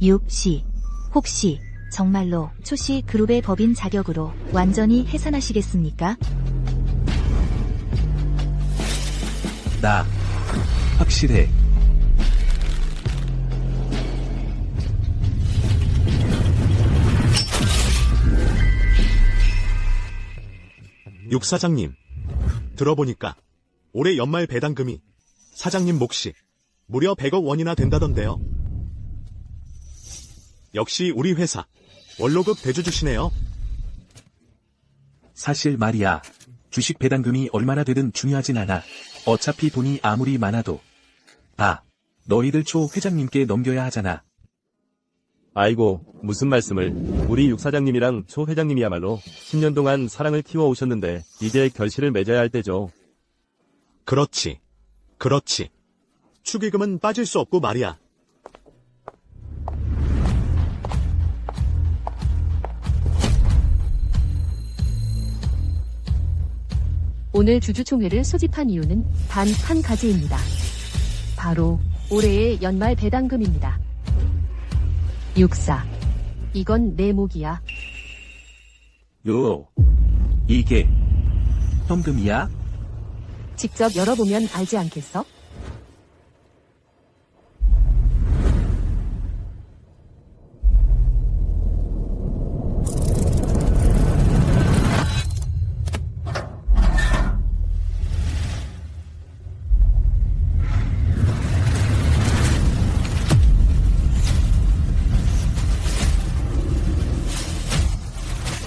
6시. 혹시 정말로 초씨 그룹의 법인 자격으로 완전히 해산하시겠습니까? 나 확실해. 육 사장님, 들어보니까 올해 연말 배당금이 사장님 몫이 무려 100억 원이나 된다던데요. 역시 우리 회사 원로급 대주주시네요. 사실 말이야. 주식 배당금이 얼마나 되든 중요하진 않아. 어차피 돈이 아무리 많아도 너희들 초 회장님께 넘겨야 하잖아. 아이고, 무슨 말씀을. 우리 육 사장님이랑 초 회장님이야말로 10년 동안 사랑을 키워오셨는데 이제 결실을 맺어야 할 때죠. 그렇지. 축의금은 빠질 수 없고 말이야. 오늘 주주총회를 소집한 이유는 단 한 가지입니다. 바로 올해의 연말 배당금입니다. 육사, 이건 내 몫이야. 이게 현금이야? 직접 열어보면 알지 않겠어?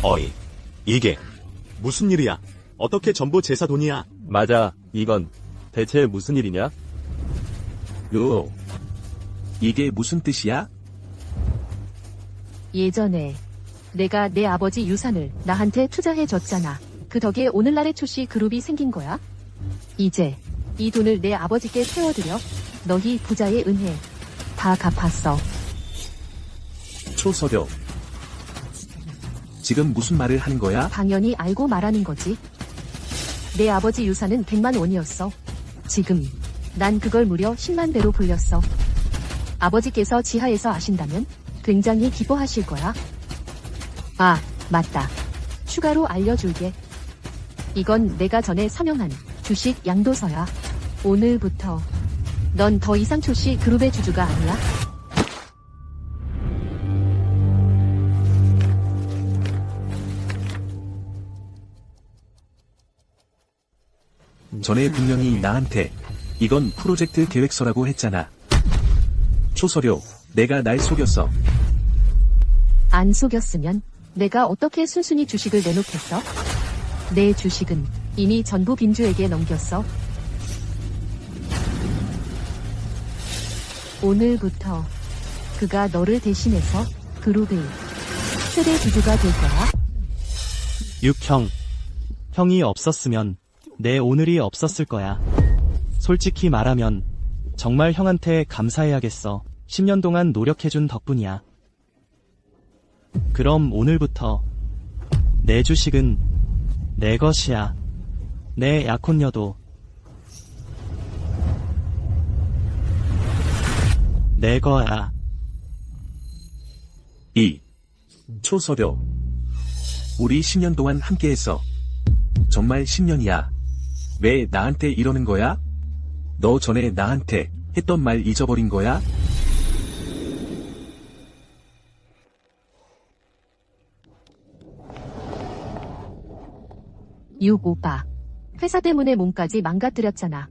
어이, 이게 무슨 일이야? 어떻게 전부 제사 돈이야? 맞아, 이건 대체 무슨 일이냐? 이게 무슨 뜻이야? 예전에 내가 내 아버지 유산을 나한테 투자해줬잖아. 그 덕에 오늘날의 초씨 그룹이 생긴 거야. 이제 이 돈을 내 아버지께 태워드려. 너희 부자의 은혜 다 갚았어. 초서려. 지금 무슨 말을 하는 거야? 당연히 알고 말하는 거지. 내 아버지 유산은 100만 원이었어. 지금 난 그걸 무려 10만 배로 불렸어. 아버지께서 지하에서 아신다면 굉장히 기뻐하실 거야. 아, 맞다. 추가로 알려줄게. 이건 내가 전에 서명한 주식 양도서야. 오늘부터 넌 더 이상 초씨 그룹의 주주가 아니야. 전에 분명히 나한테 이건 프로젝트 계획서라고 했잖아. 초서료, 내가 날 속였어. 안 속였으면 내가 어떻게 순순히 주식을 내놓겠어? 내 주식은 이미 전부 빈주에게 넘겼어. 오늘부터 그가 너를 대신해서 그룹의 최대 주주가 될 거야. 육형, 형이 없었으면 내 오늘이 없었을 거야. 솔직히 말하면 정말 형한테 감사해야겠어. 10년 동안 노력해준 덕분이야. 그럼 오늘부터 내 주식은 내 것이야. 내 약혼녀도 내 거야. 초서려. 우리 10년 동안 함께했어. 정말 10년이야. 왜 나한테 이러는 거야? 너 전에 나한테 했던 말 잊어버린 거야? 육 오빠. 회사 때문에 몸까지 망가뜨렸잖아.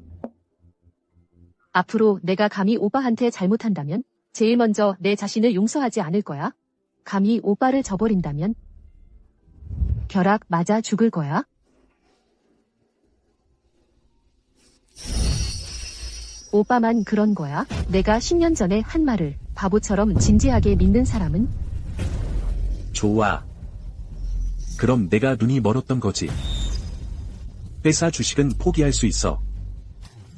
앞으로 내가 감히 오빠한테 잘못한다면 제일 먼저 내 자신을 용서하지 않을 거야. 감히 오빠를 저버린다면 벼락 맞아 죽을 거야. 오빠만 그런 거야? 내가 10년 전에 한 말을 바보처럼 진지하게 믿는 사람은? 좋아. 그럼 내가 눈이 멀었던 거지. 회사 주식은 포기할 수 있어.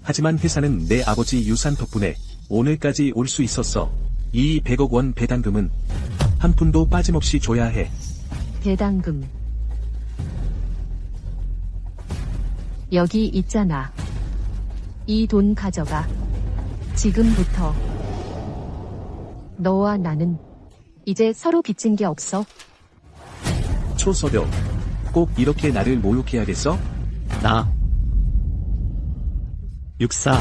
하지만 회사는 내 아버지 유산 덕분에 오늘까지 올 수 있었어. 이 100억 원 배당금은 한 푼도 빠짐없이 줘야 해. 배당금. 여기 있잖아. 이 돈 가져가. 지금부터 너와 나는 이제 서로 빚진 게 없어. 초서려. 꼭 이렇게 나를 모욕해야겠어? 나. 육사.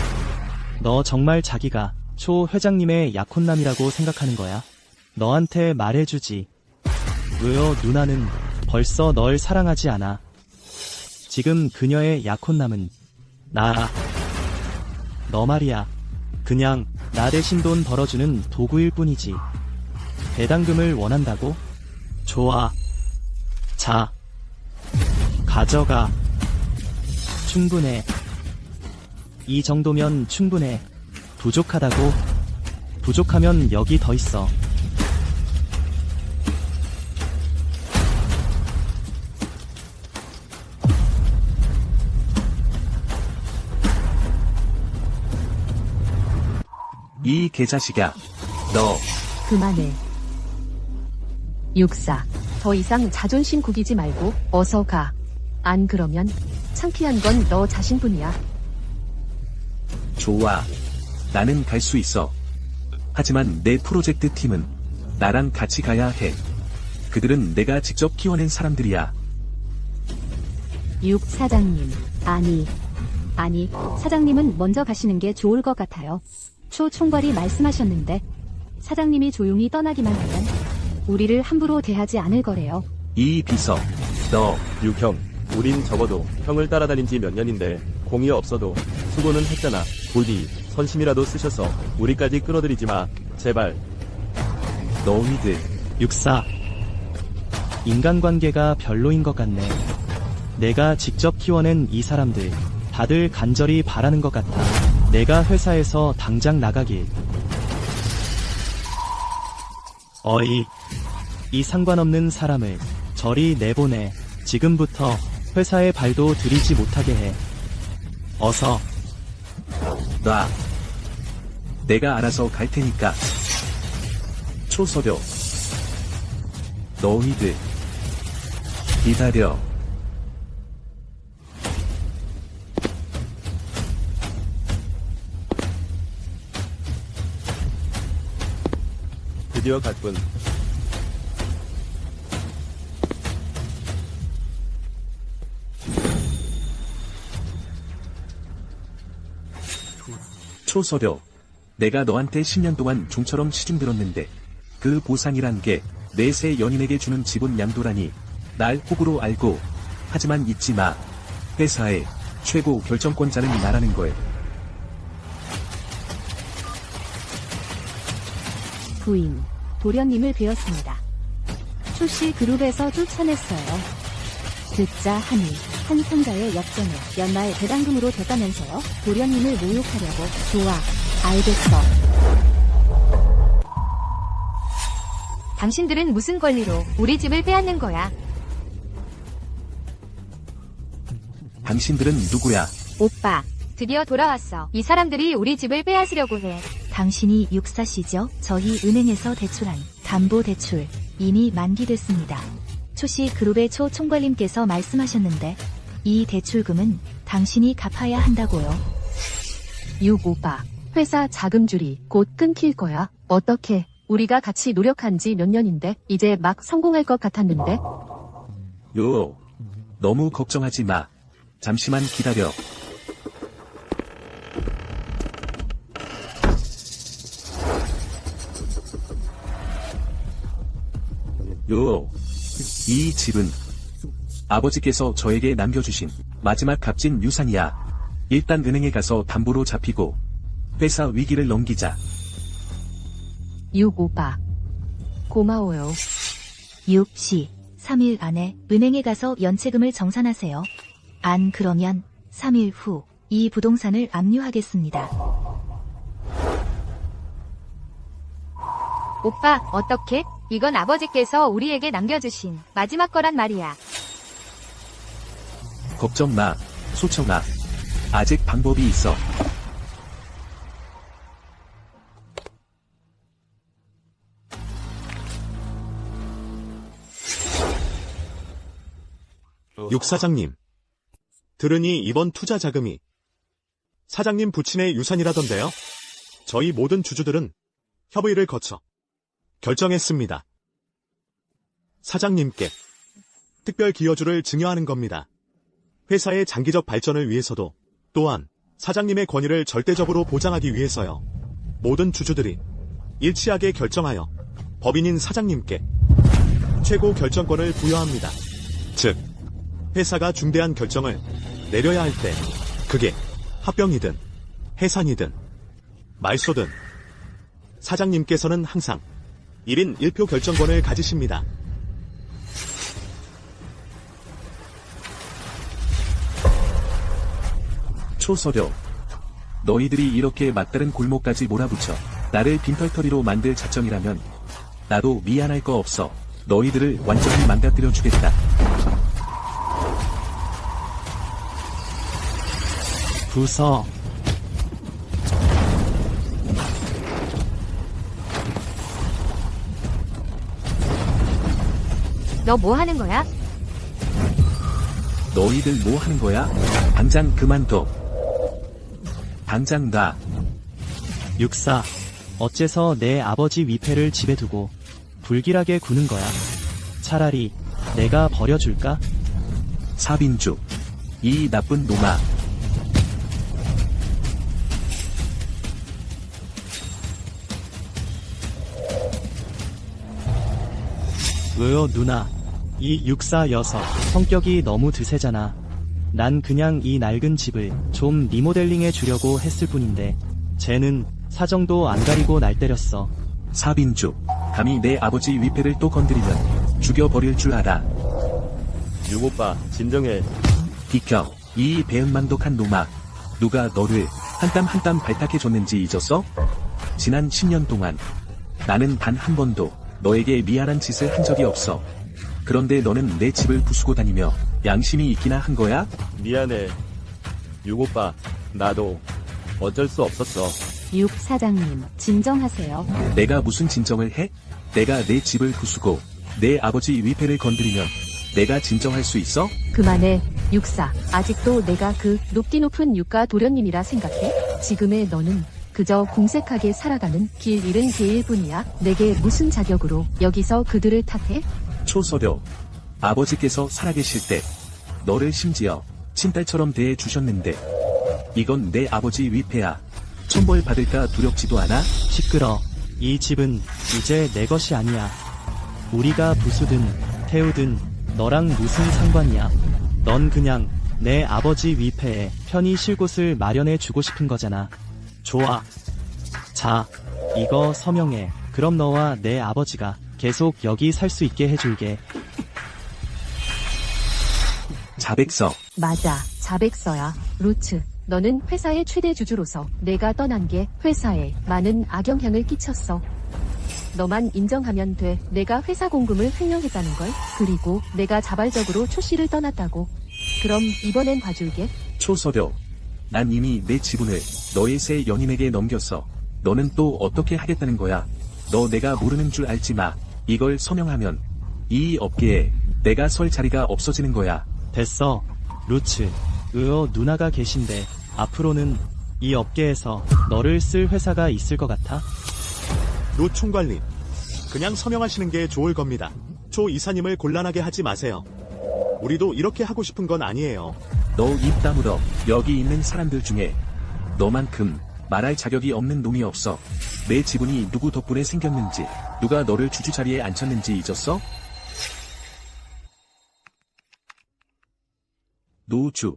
너 정말 자기가 초 회장님의 약혼남이라고 생각하는 거야? 너한테 말해주지. 왜요, 누나는 벌써 널 사랑하지 않아. 지금 그녀의 약혼남은 나. 너 말이야. 그냥 나 대신 돈 벌어주는 도구일 뿐이지. 배당금을 원한다고? 좋아. 자. 가져가. 충분해. 이 정도면 충분해. 부족하다고? 부족하면 여기 더 있어. 이 개자식아. 너. 그만해. 육사. 더 이상 자존심 구기지 말고 어서 가. 안 그러면 창피한 건 너 자신뿐이야. 좋아. 나는 갈 수 있어. 하지만 내 프로젝트 팀은 나랑 같이 가야 해. 그들은 내가 직접 키워낸 사람들이야. 육 사장님. 아니, 사장님은 먼저 가시는 게 좋을 것 같아요. 초 총괄이 말씀하셨는데, 사장님이 조용히 떠나기만 하면, 우리를 함부로 대하지 않을 거래요. 이 비서. 너. 육형, 우린 적어도 형을 따라다닌 지 몇 년인데 공이 없어도 수고는 했잖아. 부디 선심이라도 쓰셔서 우리까지 끌어들이지 마. 제발. 너희들. 육사. 인간관계가 별로인 것 같네. 내가 직접 키워낸 이 사람들 다들 간절히 바라는 것 같아. 내가 회사에서 당장 나가길. 어이. 이 상관없는 사람을 저리 내보내. 지금부터 회사에 발도 들이지 못하게 해. 어서. 놔. 내가 알아서 갈 테니까. 초서려. 너희들. 기다려. 드디어 갔군. 초서려. 내가 너한테 10년 동안 종처럼 시중 들었는데 그 보상이란 게 내 새 연인에게 주는 지분 양도라니. 날 호구로 알고. 하지만 잊지 마. 회사의 최고 결정권자는 나라는 걸. 부인, 도련님을 뵈었습니다. 초씨 그룹에서 쫓아냈어요. 듣자 하니 한 상가의 역전을 연말 배당금으로 댔다면서요? 도련님을 모욕하려고. 좋아, 알겠어. 당신들은 무슨 권리로 우리 집을 빼앗는 거야? 당신들은 누구야? 오빠, 드디어 돌아왔어. 이 사람들이 우리 집을 빼앗으려고 해. 당신이 육사시죠? 저희 은행에서 대출한 담보대출 이미 만기됐습니다. 초씨 그룹의 초 총괄님께서 말씀하셨는데 이 대출금은 당신이 갚아야 한다고요. 육 오빠, 회사 자금줄이 곧 끊길 거야. 어떻게? 우리가 같이 노력한 지 몇 년인데 이제 막 성공할 것 같았는데. 요. 너무 걱정하지 마. 잠시만 기다려. 요. 이 집은 아버지께서 저에게 남겨주신 마지막 값진 유산이야. 일단 은행에 가서 담보로 잡히고 회사 위기를 넘기자. 육 오빠, 고마워요. 6시 3일 안에 은행에 가서 연체금을 정산하세요. 안 그러면 3일 후 이 부동산을 압류하겠습니다. 오빠, 어떻게? 이건 아버지께서 우리에게 남겨주신 마지막 거란 말이야. 걱정 마, 소청아. 아직 방법이 있어. 육 사장님. 들으니 이번 투자 자금이 사장님 부친의 유산이라던데요. 저희 모든 주주들은 협의를 거쳐 결정했습니다. 사장님께 특별 기여주를 증여하는 겁니다. 회사의 장기적 발전을 위해서도 또한 사장님의 권위를 절대적으로 보장하기 위해서요. 모든 주주들이 일치하게 결정하여 법인인 사장님께 최고 결정권을 부여합니다. 즉, 회사가 중대한 결정을 내려야 할 때 그게 합병이든 해산이든 말소든 사장님께서는 항상 1인 1표 결정권을 가지십니다. 초서려. 너희들이 이렇게 막다른 골목까지 몰아붙여 나를 빈털터리로 만들 작정이라면 나도 미안할 거 없어. 너희들을 완전히 망가뜨려 주겠다. 부서. 너 뭐 하는 거야? 너희들 뭐 하는 거야? 당장 그만둬. 당장 놔. 육사. 어째서 내 아버지 위패를 집에 두고 불길하게 구는 거야? 차라리 내가 버려줄까? 사빈주. 이 나쁜 놈아. 왜요 누나? 이 육사 녀석 성격이 너무 드세잖아. 난 그냥 이 낡은 집을 좀 리모델링해 주려고 했을 뿐인데 쟤는 사정도 안 가리고 날 때렸어. 사빈주. 감히 내 아버지 위패를 또 건드리면 죽여버릴 줄 알아. 육오빠, 진정해. 비켜. 이 배은망덕한 놈아. 누가 너를 한 땀 한 땀 발탁해줬는지 잊었어? 지난 10년 동안 나는 단 한 번도 너에게 미안한 짓을 한 적이 없어. 그런데 너는 내 집을 부수고 다니며 양심이 있기나 한 거야? 미안해. 육오빠, 나도 어쩔 수 없었어. 육 사장님, 진정하세요. 내가 무슨 진정을 해? 내가 내 집을 부수고 내 아버지 위패를 건드리면 내가 진정할 수 있어? 그만해, 육사. 아직도 내가 그 높디 높은 육가 도련님이라 생각해? 지금의 너는 그저 공색하게 살아가는 길 잃은 개일 뿐이야. 내게 무슨 자격으로 여기서 그들을 탓해? 초서려. 아버지께서 살아계실 때 너를 심지어 친딸처럼 대해 주셨는데 이건 내 아버지 위패야. 천벌 받을까 두렵지도 않아? 시끄러. 이 집은 이제 내 것이 아니야. 우리가 부수든 태우든 너랑 무슨 상관이야. 넌 그냥 내 아버지 위패에 편히 쉴 곳을 마련해 주고 싶은 거잖아. 좋아. 자, 이거 서명해. 그럼 너와 내 아버지가 계속 여기 살 수 있게 해줄게. 자백서. 맞아, 자백서야. 루츠, 너는 회사의 최대 주주로서 내가 떠난 게 회사에 많은 악영향을 끼쳤어. 너만 인정하면 돼. 내가 회사 공금을 횡령했다는 걸. 그리고 내가 자발적으로 초 씨를 떠났다고. 그럼 이번엔 봐줄게. 초서려. 난 이미 내 지분을 너의 새 연인에게 넘겼어. 너는 또 어떻게 하겠다는 거야? 너 내가 모르는 줄 알지 마. 이걸 서명하면 이 업계에 내가 설 자리가 없어지는 거야. 됐어. 루츠, 누나가 계신데 앞으로는 이 업계에서 너를 쓸 회사가 있을 것 같아? 루 총괄님, 그냥 서명하시는 게 좋을 겁니다. 초 이사님을 곤란하게 하지 마세요. 우리도 이렇게 하고 싶은 건 아니에요. 너 입 다물어. 여기 있는 사람들 중에 너만큼 말할 자격이 없는 놈이 없어. 내 지분이 누구 덕분에 생겼는지, 누가 너를 주주 자리에 앉혔는지 잊었어? 노주.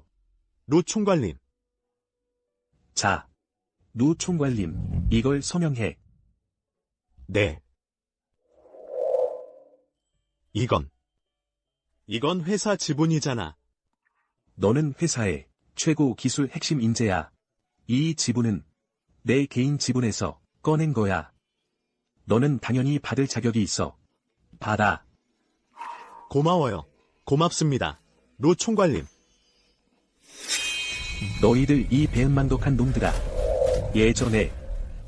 루 총괄님, 자. 노 총괄님, 이걸 서명해. 네. 이건 회사 지분이잖아. 너는 회사의 최고 기술 핵심 인재야. 이 지분은 내 개인 지분에서 꺼낸 거야. 너는 당연히 받을 자격이 있어. 받아. 고마워요. 고맙습니다. 루 총괄님. 너희들 이 배은망덕한 놈들아. 예전에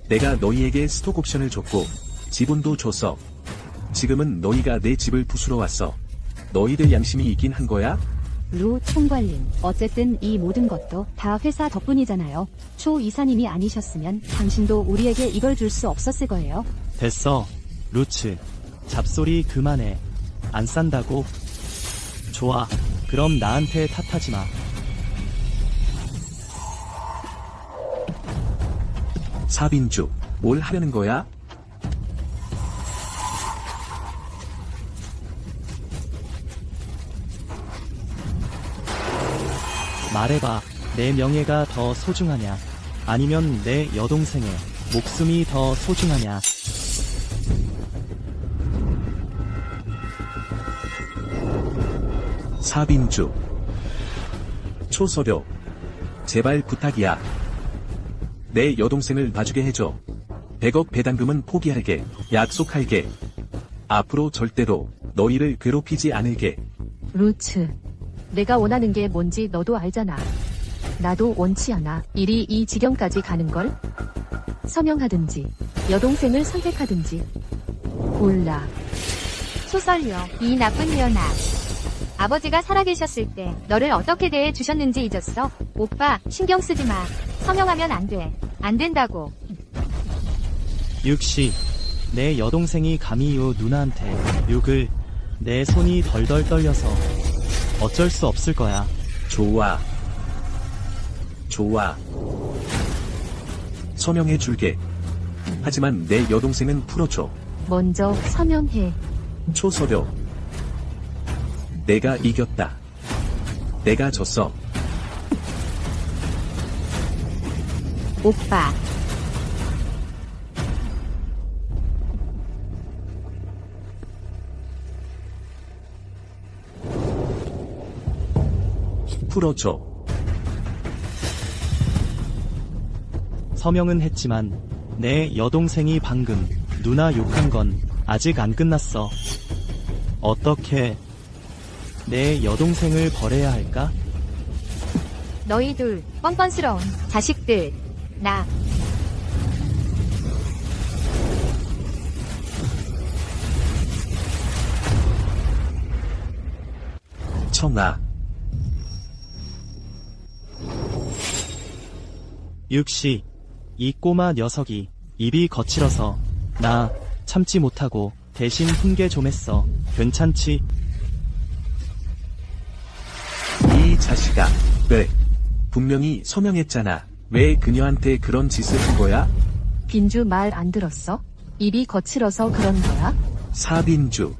내가 너희에게 스톡 옵션을 줬고 지분도 줬어. 지금은 너희가 내 집을 부수러 왔어. 너희들 양심이 있긴 한 거야? 루 총괄님, 어쨌든 이 모든 것도 다 회사 덕분이잖아요. 초 이사님이 아니셨으면 당신도 우리에게 이걸 줄 수 없었을 거예요. 됐어. 루츠, 잡소리 그만해. 안 싼다고? 좋아. 그럼 나한테 탓하지 마. 사빈주, 뭘 하려는 거야? 말해봐. 내 명예가 더 소중하냐? 아니면 내 여동생의 목숨이 더 소중하냐? 사빈주. 초서려. 제발 부탁이야. 내 여동생을 봐주게 해줘. 100억 배당금은 포기할게. 약속할게. 앞으로 절대로 너희를 괴롭히지 않을게. 루츠, 내가 원하는 게 뭔지 너도 알잖아. 나도 원치 않아. 일이 이 지경까지 가는걸? 서명하든지, 여동생을 선택하든지. 골라. 소설려, 이 나쁜 년아. 아버지가 살아계셨을 때 너를 어떻게 대해 주셨는지 잊었어? 오빠, 신경 쓰지 마. 서명하면 안 돼. 안 된다고. 육시, 내 여동생이 감히 요 누나한테 욕을. 내 손이 덜덜 떨려서 어쩔 수 없을 거야. 좋아. 좋아. 서명해 줄게. 하지만 내 여동생은 풀어줘. 먼저 서명해. 초서려. 내가 이겼다. 내가 졌어. 오빠. 풀어줘. 서명은 했지만 내 여동생이 방금 누나 욕한 건 아직 안 끝났어. 어떻게 내 여동생을 버려야 할까? 너희 둘, 뻔뻔스러운 자식들. 나. 청아. 육시, 이 꼬마 녀석이 입이 거칠어서 나 참지 못하고 대신 훈계 좀 했어. 괜찮지? 이 자식아. 왜? 분명히 서명했잖아. 왜 그녀한테 그런 짓을 한 거야? 빈주 말 안 들었어? 입이 거칠어서 그런 거야? 사빈주.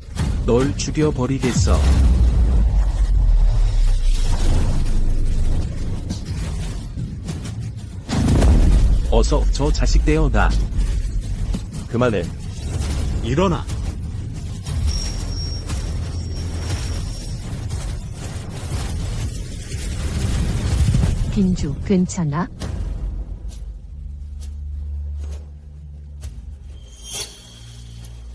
널 죽여버리겠어. 어서 저 자식 떼어놔. 그만해. 일어나. 빈주, 괜찮아?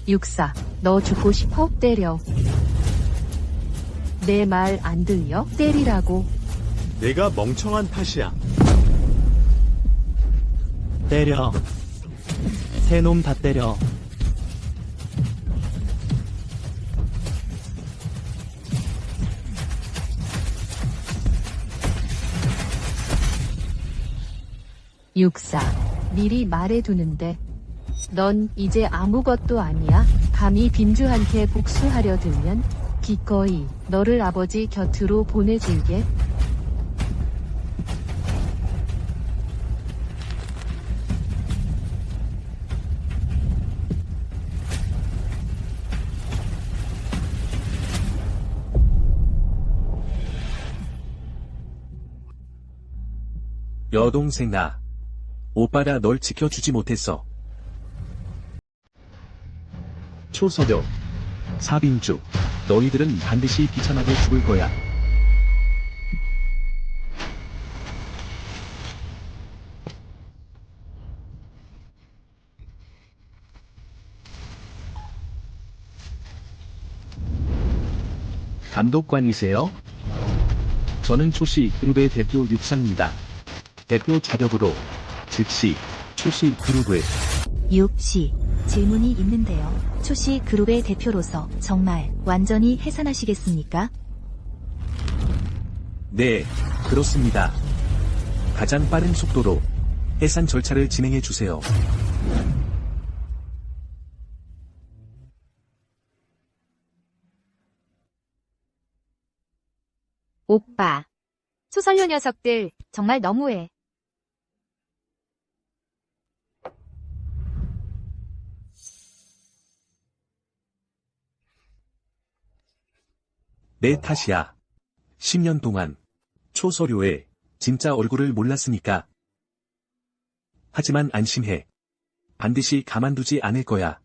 육사, 너 죽고 싶어? 때려. 내 말 안 들려? 때리라고. 내가 멍청한 탓이야. 때려. 새 놈 다 때려. 육사, 미리 말해두는데 넌 이제 아무것도 아니야. 감히 빈주한테 복수하려 들면 기꺼이 너를 아버지 곁으로 보내줄게. 여동생아. 오빠가 널 지켜주지 못했어. 초서려. 사빈주. 너희들은 반드시 비참하게 죽을 거야. 감독관이세요? 저는 초시 그룹의 대표 육상입니다. 대표 자격으로 즉시 초시 그룹을. 육시, 질문이 있는데요. 초시 그룹의 대표로서 정말 완전히 해산하시겠습니까? 네, 그렇습니다. 가장 빠른 속도로 해산 절차를 진행해 주세요. 오빠. 초선료 녀석들 정말 너무해. 내 탓이야. 10년 동안 초서류의 진짜 얼굴을 몰랐으니까. 하지만 안심해. 반드시 가만두지 않을 거야.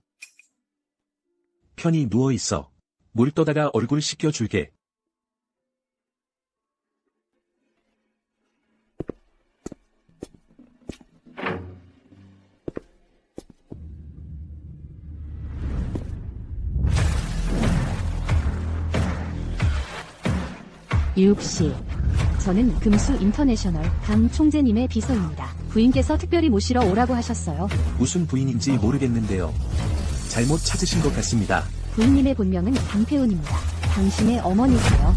편히 누워있어. 물 떠다가 얼굴 씻겨줄게. 유씨. 저는 금수 인터내셔널 강 총재님의 비서입니다. 부인께서 특별히 모시러 오라고 하셨어요. 무슨 부인인지 모르겠는데요. 잘못 찾으신 것 같습니다. 부인님의 본명은 강태훈입니다. 당신의 어머니세요.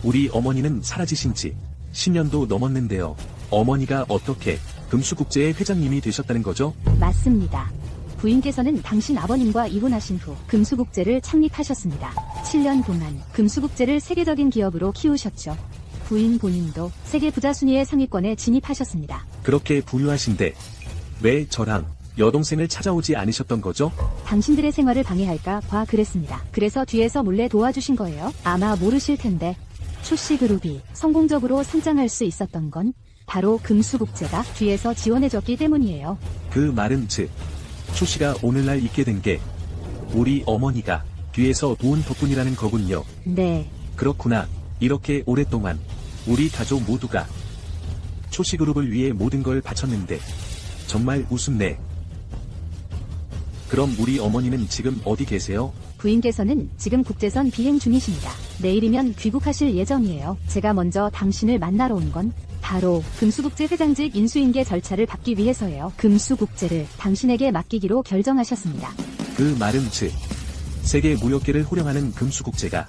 우리 어머니는 사라지신 지 10년도 넘었는데요. 어머니가 어떻게 금수국제의 회장님이 되셨다는 거죠? 맞습니다. 부인께서는 당신 아버님과 이혼하신 후 금수국제를 창립하셨습니다. 7년 동안 금수국제를 세계적인 기업으로 키우셨죠. 부인 본인도 세계 부자 순위의 상위권에 진입하셨습니다. 그렇게 부유하신데 왜 저랑 여동생을 찾아오지 않으셨던 거죠? 당신들의 생활을 방해할까 봐 그랬습니다. 그래서 뒤에서 몰래 도와주신 거예요. 아마 모르실 텐데 초씨그룹이 성공적으로 성장할 수 있었던 건 바로 금수국제가 뒤에서 지원해줬기 때문이에요. 그 말은 즉 초씨가 오늘날 있게 된 게 우리 어머니가 뒤에서 도운 덕분이라는 거군요. 네. 그렇구나. 이렇게 오랫동안 우리 가족 모두가 초씨그룹을 위해 모든 걸 바쳤는데 정말 우습네. 그럼 우리 어머니는 지금 어디 계세요? 부인께서는 지금 국제선 비행 중이십니다. 내일이면 귀국하실 예정이에요. 제가 먼저 당신을 만나러 온 건 바로 금수국제 회장직 인수인계 절차를 밟기 위해서예요. 금수국제를 당신에게 맡기기로 결정하셨습니다. 그 말은 즉 세계 무역계를 호령하는 금수국제가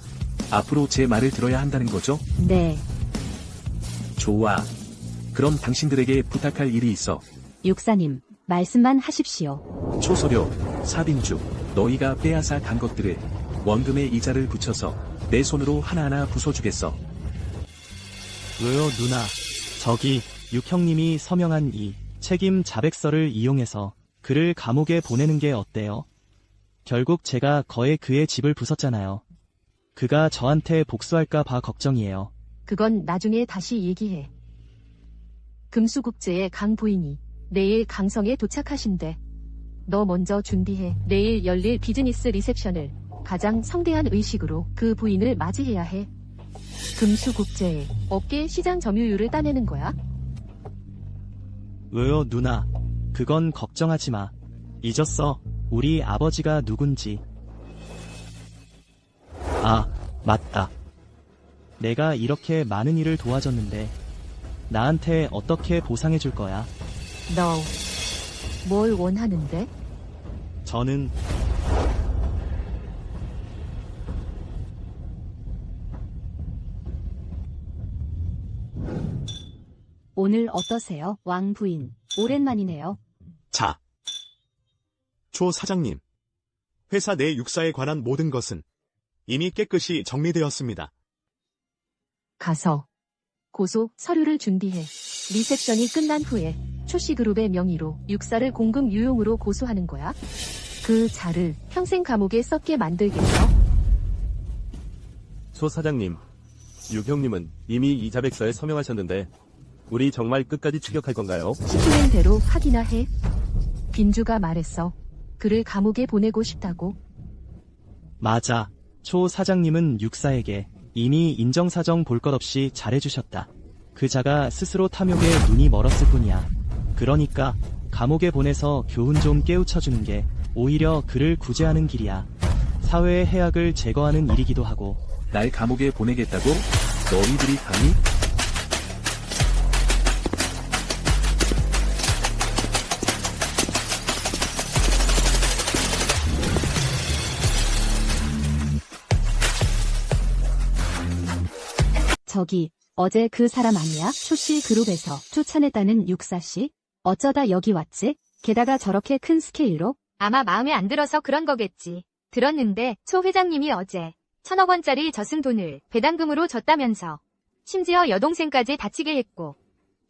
앞으로 제 말을 들어야 한다는 거죠? 네. 좋아. 그럼 당신들에게 부탁할 일이 있어. 육사님, 말씀만 하십시오. 초서료, 사빈주, 너희가 빼앗아 간 것들을 원금의 이자를 붙여서 내 손으로 하나하나 부숴주겠어. 왜요, 누나? 저기 육형님이 서명한 이 책임 자백서를 이용해서 그를 감옥에 보내는 게 어때요? 결국 제가 거의 그의 집을 부쉈잖아요. 그가 저한테 복수할까 봐 걱정이에요. 그건 나중에 다시 얘기해. 금수국제의 강 부인이 내일 강성에 도착하신대. 너 먼저 준비해. 내일 열릴 비즈니스 리셉션을 가장 성대한 의식으로 그 부인을 맞이해야 해. 금수국제의 업계 시장 점유율을 따내는 거야. 왜요, 누나? 그건 걱정하지 마. 잊었어. 우리 아버지가 누군지. 아, 맞다. 내가 이렇게 많은 일을 도와줬는데 나한테 어떻게 보상해 줄 거야? 너 뭘 원하는데? 저는 오늘 어떠세요, 왕 부인? 오랜만이네요. 자. 조 사장님. 회사 내 육사에 관한 모든 것은 이미 깨끗이 정리되었습니다. 가서 고소 서류를 준비해. 리셉션이 끝난 후에 초씨그룹의 명의로 육사를 공금 유용으로 고소하는 거야. 그 자를 평생 감옥에 썩게 만들겠어. 소 사장님, 육형님은 이미 이 자백서에 서명하셨는데 우리 정말 끝까지 추격할 건가요? 시키는 대로 하기나 해. 빈주가 말했어. 그를 감옥에 보내고 싶다고. 맞아. 초 사장님은 육사에게 이미 인정사정 볼 것 없이 잘해주셨다. 그 자가 스스로 탐욕에 눈이 멀었을 뿐이야. 그러니까 감옥에 보내서 교훈 좀 깨우쳐주는 게 오히려 그를 구제하는 길이야. 사회의 해악을 제거하는 일이기도 하고. 날 감옥에 보내겠다고? 너희들이 감히? 저기, 어제 그 사람 아니야? 초씨 그룹에서 쫓아냈다는 육사씨? 어쩌다 여기 왔지? 게다가 저렇게 큰 스케일로? 아마 마음에 안 들어서 그런 거겠지. 들었는데 초 회장님이 어제 1,000억 원짜리 저승 돈을 배당금으로 줬다면서. 심지어 여동생까지 다치게 했고.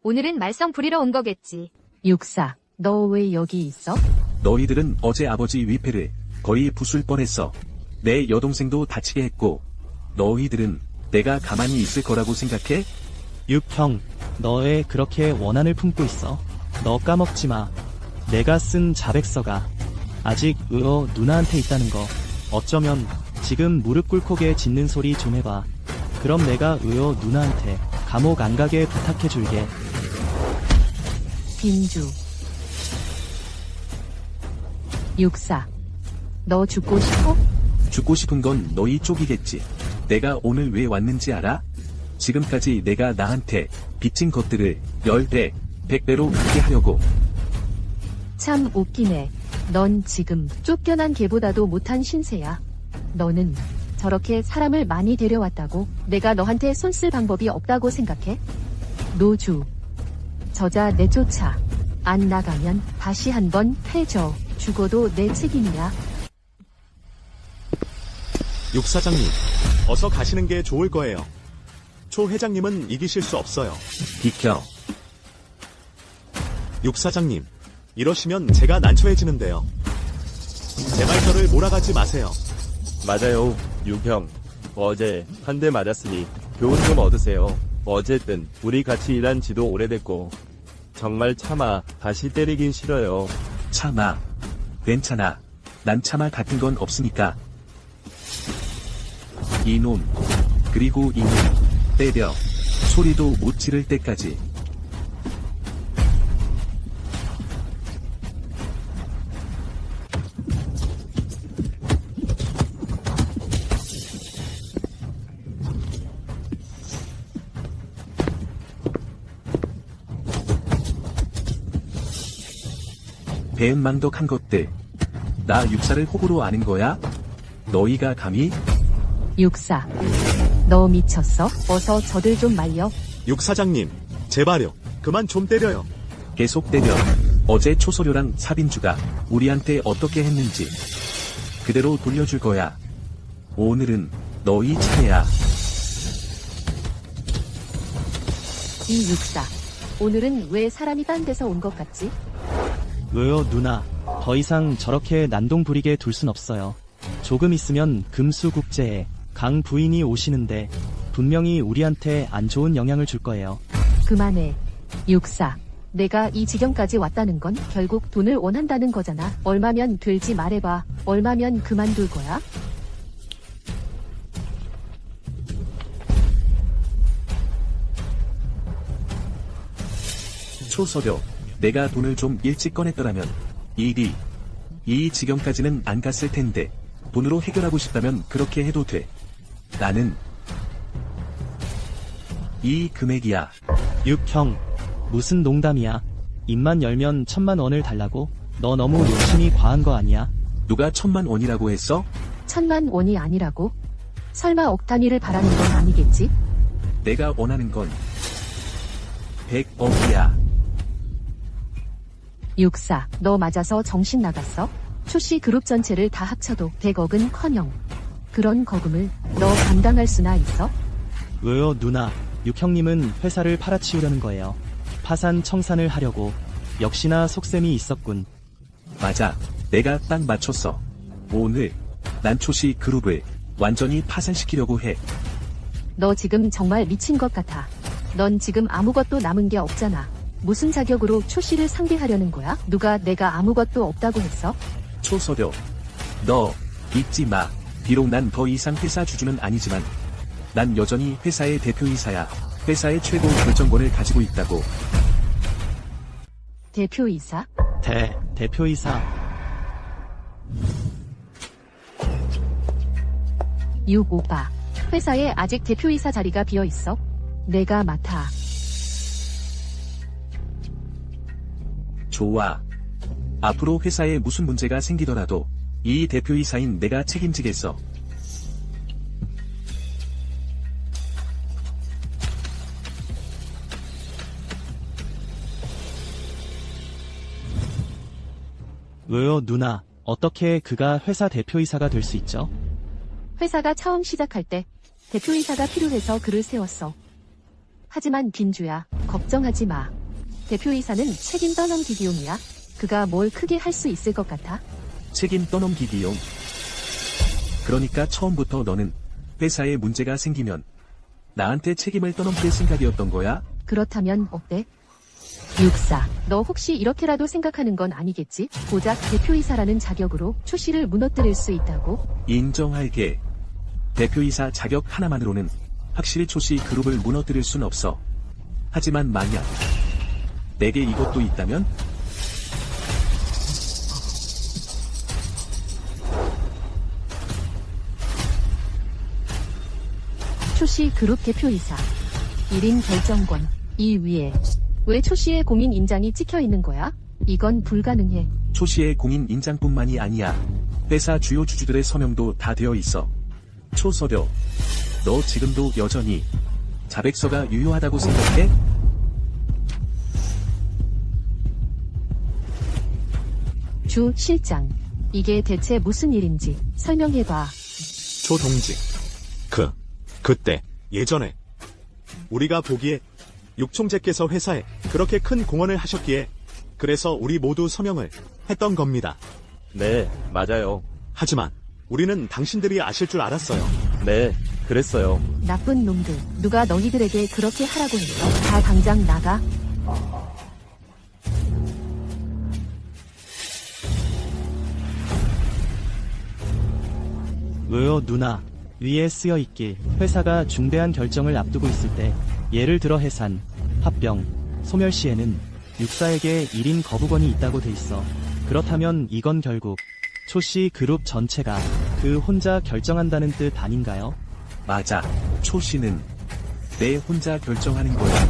오늘은 말썽 부리러 온 거겠지. 육사, 너 왜 여기 있어? 너희들은 어제 아버지 위패를 거의 부술 뻔했어. 내 여동생도 다치게 했고, 너희들은 내가 가만히 있을 거라고 생각해? 육형, 너의 그렇게 원한을 품고 있어. 너 까먹지 마. 내가 쓴 자백서가 아직 누나한테 있다는 거. 어쩌면 지금 무릎 꿇고게 짖는 소리 좀 해봐. 그럼 내가 누나한테 감옥 안 가게 부탁해 줄게. 빈주. 육사, 너 죽고 싶어? 죽고 싶은 건 너희 쪽이겠지. 내가 오늘 왜 왔는지 알아? 지금까지 내가 나한테 빚진 것들을 10배, 100배로 갚게 하려고. 참 웃기네. 넌 지금 쫓겨난 개보다도 못한 신세야. 너는 저렇게 사람을 많이 데려왔다고 내가 너한테 손 쓸 방법이 없다고 생각해? 노주. 저자 내쫓아. 안 나가면 다시 한번 패줘. 죽어도 내 책임이야. 육사장님, 어서 가시는 게 좋을 거예요. 초 회장님은 이기실 수 없어요. 비켜. 육사장님, 이러시면 제가 난처해지는데요. 제 말처를 몰아가지 마세요. 맞아요, 유형. 어제 한 대 맞았으니 교훈 좀 얻으세요. 어쨌든 우리 같이 일한 지도 오래됐고 정말 참아 다시 때리긴 싫어요. 참아. 괜찮아. 난 참아 같은 건 없으니까. 이놈. 그리고 이놈. 때려. 소리도 못 지를 때까지. 배은망덕한 것들. 나 육사를 호구로 아는 거야? 너희가 감히? 육사, 너 미쳤어? 어서 저들 좀 말려. 육사장님, 제발요. 그만 좀 때려요. 계속 때려. 어제 초소료랑 사빈주가 우리한테 어떻게 했는지 그대로 돌려줄 거야. 오늘은 너희 차례야. 이 육사, 오늘은 왜 사람이 딴 데서 온 것 같지? 누나, 더 이상 저렇게 난동 부리게 둘 순 없어요. 조금 있으면 금수국제에 강 부인이 오시는데 분명히 우리한테 안 좋은 영향을 줄 거예요. 그만해. 육사, 내가 이 지경까지 왔다는 건 결국 돈을 원한다는 거잖아. 얼마면 될지 말해봐. 얼마면 그만둘 거야? 초서료. 내가 돈을 좀 일찍 꺼냈더라면 이 지경까지는 안 갔을 텐데 돈으로 해결하고 싶다면 그렇게 해도 돼. 나는 이 금액이야. 육형, 무슨 농담이야. 입만 열면 1,000만 원을 달라고? 너 너무 욕심이 과한 거 아니야? 누가 1,000만 원이라고 했어? 1,000만 원이 아니라고? 설마 억 단위를 바라는 건 아니겠지? 내가 원하는 건 100억이야. 육사, 너 맞아서 정신 나갔어? 초씨 그룹 전체를 다 합쳐도 100억은커녕 그런 거금을 너 감당할 수나 있어? 왜요, 누나? 육형님은 회사를 팔아치우려는 거예요. 파산 청산을 하려고. 역시나 속셈이 있었군. 맞아. 내가 딱 맞췄어. 오늘 난 초시 그룹을 완전히 파산시키려고 해. 너 지금 정말 미친 것 같아. 넌 지금 아무것도 남은 게 없잖아. 무슨 자격으로 초씨를 상대하려는 거야? 누가 내가 아무것도 없다고 했어? 초서료. 너 잊지 마. 비록 난 더 이상 회사 주주는 아니지만 난 여전히 회사의 대표이사야. 회사의 최고 결정권을 가지고 있다고. 대표이사? 대표이사. 육 오빠. 회사에 아직 대표이사 자리가 비어 있어? 내가 맡아. 좋아. 앞으로 회사에 무슨 문제가 생기더라도 이 대표이사인 내가 책임지겠어. 왜요, 누나? 어떻게 그가 회사 대표이사가 될 수 있죠? 회사가 처음 시작할 때 대표이사가 필요해서 그를 세웠어. 하지만 빈주야, 걱정하지 마. 대표이사는 책임 떠넘기기용이야. 그가 뭘 크게 할 수 있을 것 같아? 책임 떠넘기기용. 그러니까 처음부터 너는 회사에 문제가 생기면 나한테 책임을 떠넘길 생각이었던 거야? 그렇다면 어때? 육사, 너 혹시 이렇게라도 생각하는 건 아니겠지? 고작 대표이사라는 자격으로 초 씨를 무너뜨릴 수 있다고? 인정할게. 대표이사 자격 하나만으로는 확실히 초시 그룹을 무너뜨릴 순 없어. 하지만 만약 내게 이것도 있다면? 초씨 그룹 대표이사 1인 결정권 이 위에 왜 초씨의 공인 인장이 찍혀 있는 거야? 이건 불가능해. 초시의 공인 인장뿐만이 아니야. 회사 주요 주주들의 서명도 다 되어 있어. 초서려, 너 지금도 여전히 자백서가 유효하다고 생각해? 주 실장, 이게 대체 무슨 일인지 설명해봐. 조동직. 그때, 예전에, 우리가 보기에 육총재께서 회사에 그렇게 큰 공헌을 하셨기에, 그래서 우리 모두 서명을 했던 겁니다. 네, 맞아요. 하지만, 우리는 당신들이 아실 줄 알았어요. 네, 그랬어요. 나쁜 놈들, 누가 너희들에게 그렇게 하라고 했어? 다 당장 나가. 왜요 누나? 위에 쓰여 있길 회사가 중대한 결정을 앞두고 있을 때 예를 들어 해산, 합병, 소멸 시에는 육사에게 1인 거부권이 있다고 돼 있어. 그렇다면 이건 결국 초씨 그룹 전체가 그 혼자 결정한다는 뜻 아닌가요? 맞아. 초시는 내 혼자 결정하는 거야.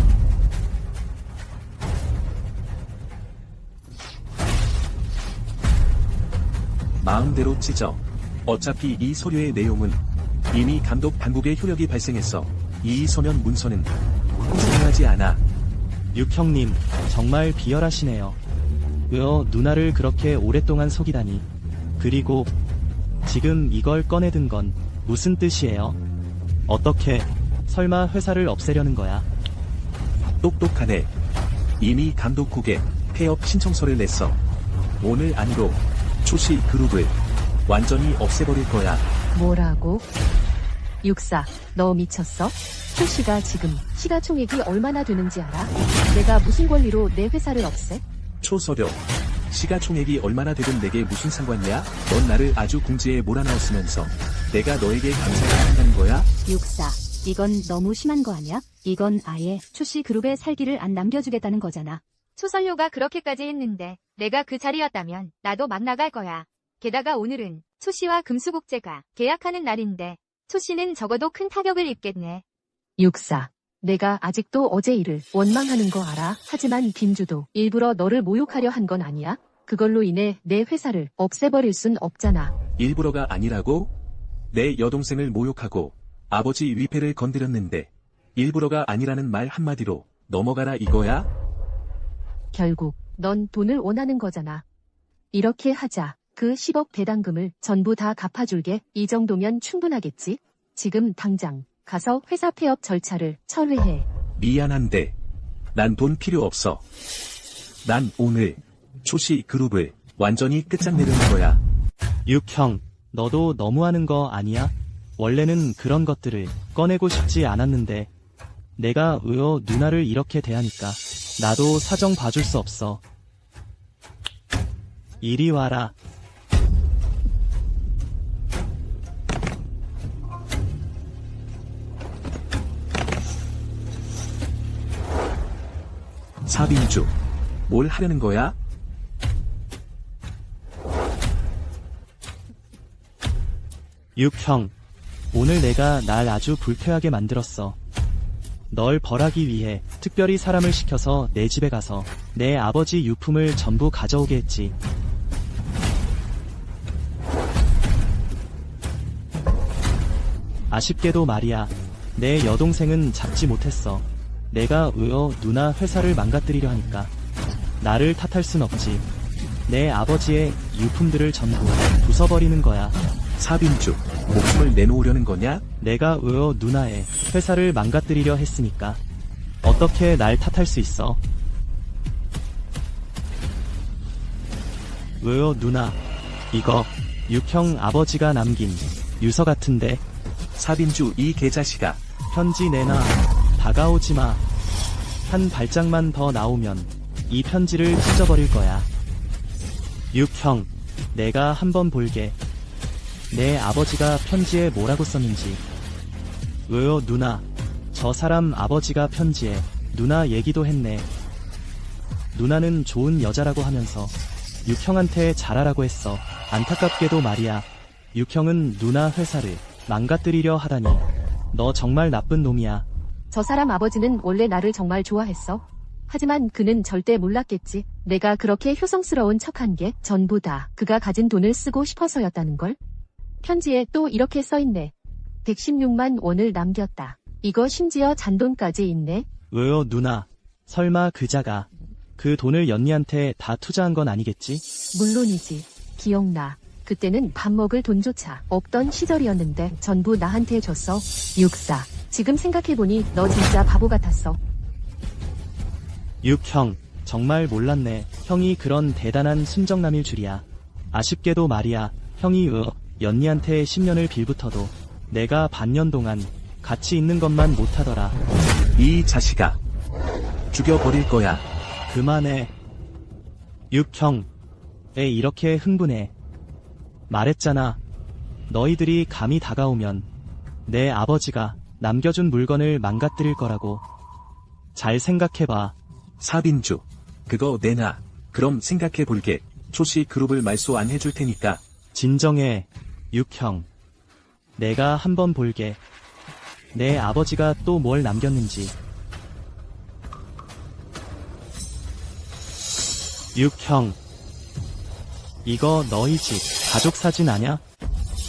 마음대로 찢어. 어차피 이 서류의 내용은 이미 감독 당국의 효력이 발생했어. 이 서면 문서는 중요하지 않아. 육형님 정말 비열하시네요. 왜요 누나를 그렇게 오랫동안 속이다니. 그리고 지금 이걸 꺼내든 건 무슨 뜻이에요? 어떻게 설마 회사를 없애려는 거야? 똑똑하네. 이미 감독국에 폐업 신청서를 냈어. 오늘 안으로 초시 그룹을 완전히 없애버릴 거야. 뭐라고? 육사, 너 미쳤어? 초씨가 지금 시가총액이 얼마나 되는지 알아? 내가 무슨 권리로 내 회사를 없애? 초서려. 시가총액이 얼마나 되든 내게 무슨 상관이야? 넌 나를 아주 궁지에 몰아넣었으면서 내가 너에게 감사해야 한다는 거야? 육사, 이건 너무 심한 거 아니야? 이건 아예 초씨 그룹의 살기를 안 남겨주겠다는 거잖아. 초설료가 그렇게까지 했는데 내가 그 자리였다면 나도 막 나갈 거야. 게다가 오늘은 초씨와 금수국제가 계약하는 날인데 초씨는 적어도 큰 타격을 입겠네. 육사, 내가 아직도 어제 일을 원망하는 거 알아? 하지만 빈주도 일부러 너를 모욕하려 한 건 아니야? 그걸로 인해 내 회사를 없애버릴 순 없잖아. 일부러가 아니라고? 내 여동생을 모욕하고 아버지 위패를 건드렸는데 일부러가 아니라는 말 한마디로 넘어가라 이거야? 결국 넌 돈을 원하는 거잖아. 이렇게 하자. 그 10억 배당금을 전부 다 갚아줄게. 이 정도면 충분하겠지? 지금 당장 가서 회사 폐업 절차를 철회해. 미안한데 난 돈 필요 없어. 난 오늘 초시 그룹을 완전히 끝장내려는 거야. 육형, 너도 너무하는 거 아니야? 원래는 그런 것들을 꺼내고 싶지 않았는데 내가 왜요 누나를 이렇게 대하니까 나도 사정 봐줄 수 없어. 이리 와라. 사빈주, 뭘 하려는 거야? 육형, 오늘 내가 날 아주 불쾌하게 만들었어. 널 벌하기 위해 특별히 사람을 시켜서 내 집에 가서 내 아버지 유품을 전부 가져오게 했지. 아쉽게도 말이야, 내 여동생은 잡지 못했어. 내가 왜요 누나 회사를 망가뜨리려 하니까 나를 탓할 순 없지. 내 아버지의 유품들을 전부 부숴버리는 거야. 사빈주, 목숨을 내놓으려는 거냐? 내가 누나의 회사를 망가뜨리려 했으니까. 어떻게 날 탓할 수 있어? 누나, 이거 육형 아버지가 남긴 유서 같은데. 사빈주 이 개자식아. 편지 내놔. 다가오지 마. 한 발짝만 더 나오면 이 편지를 찢어버릴 거야. 육형, 내가 한번 볼게. 내 아버지가 편지에 뭐라고 썼는지. 누나, 저 사람 아버지가 편지에 누나 얘기도 했네. 누나는 좋은 여자라고 하면서 육형한테 잘하라고 했어. 안타깝게도 말이야. 육형은 누나 회사를 망가뜨리려 하다니. 너 정말 나쁜 놈이야. 저 사람 아버지는 원래 나를 정말 좋아했어. 하지만 그는 절대 몰랐겠지. 내가 그렇게 효성스러운 척한 게 전부 다 그가 가진 돈을 쓰고 싶어서였다는 걸. 편지에 또 이렇게 써있네. 116만 원을 남겼다. 이거 심지어 잔돈까지 있네. 누나, 설마 그자가 그 돈을 연니한테 다 투자한 건 아니겠지? 물론이지. 기억나. 그때는 밥 먹을 돈조차 없던 시절이었는데 전부 나한테 줬어. 육사. 지금 생각해보니 너 진짜 바보 같았어. 육형, 정말 몰랐네. 형이 그런 대단한 순정남일 줄이야. 아쉽게도 말이야. 형이 연니한테 10년을 빌붙어도 내가 반년 동안 같이 있는 것만 못하더라. 이 자식아. 죽여버릴 거야. 그만해. 육형, 왜 이렇게 흥분해? 말했잖아. 너희들이 감히 다가오면 내 아버지가 남겨준 물건을 망가뜨릴 거라고. 잘 생각해봐. 사빈주, 그거 내놔. 그럼 생각해 볼게. 초시 그룹을 말소 안 해줄 테니까. 진정해, 육형. 내가 한번 볼게. 내 아버지가 또 뭘 남겼는지. 육형. 이거 너희 집 가족 사진 아냐?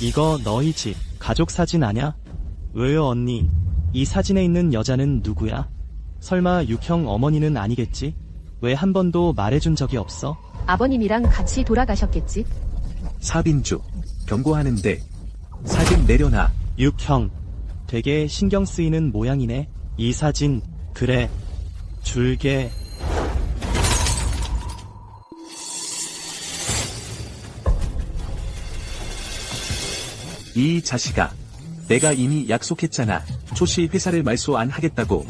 이거 너희 집 가족 사진 아냐? 왜요 언니? 이 사진에 있는 여자는 누구야? 설마 육형 어머니는 아니겠지? 왜 한 번도 말해준 적이 없어? 아버님이랑 같이 돌아가셨겠지? 사빈주, 경고하는데. 사진 내려놔. 육형. 되게 신경 쓰이는 모양이네. 이 사진, 그래. 줄게. 이 자식아. 내가 이미 약속했잖아. 초시 회사를 말소 안 하겠다고.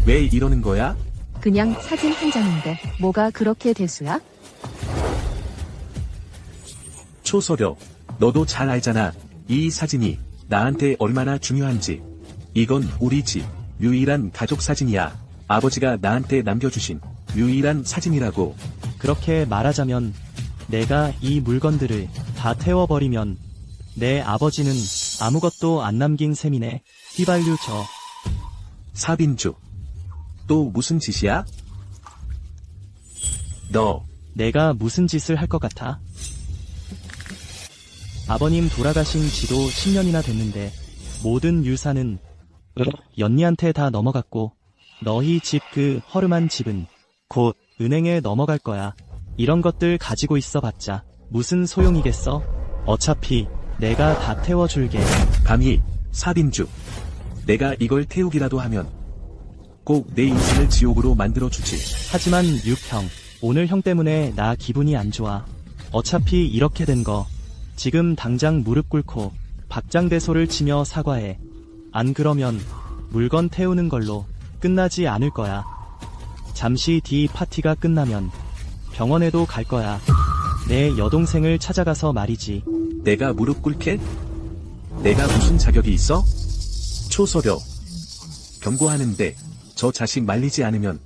왜 이러는 거야? 그냥 사진 한 장인데 뭐가 그렇게 대수야? 초서려. 너도 잘 알잖아. 이 사진이 나한테 얼마나 중요한지. 이건 우리 집 유일한 가족 사진이야. 아버지가 나한테 남겨주신 유일한 사진이라고. 그렇게 말하자면 내가 이 물건들을 다 태워버리면 내 아버지는 아무것도 안 남긴 셈이네. 휘발유죠. 사빈주. 또 무슨 짓이야? 너. 내가 무슨 짓을 할 것 같아? 아버님 돌아가신 지도 10년이나 됐는데 모든 유산은 연니한테 다 넘어갔고 너희 집 그 허름한 집은 곧 은행에 넘어갈 거야. 이런 것들 가지고 있어봤자 무슨 소용이겠어? 어차피 내가 다 태워줄게. 감히. 사빈주. 내가 이걸 태우기라도 하면 꼭 내 인생을 지옥으로 만들어주지. 하지만 육형, 오늘 형 때문에 나 기분이 안 좋아. 어차피 이렇게 된 거 지금 당장 무릎 꿇고 박장대소를 치며 사과해. 안 그러면 물건 태우는 걸로 끝나지 않을 거야. 잠시 뒤 파티가 끝나면 병원에도 갈 거야. 내 여동생을 찾아가서 말이지. 내가 무릎 꿇게? 내가 무슨 자격이 있어? 초서려. 경고하는데 저 자식 말리지 않으면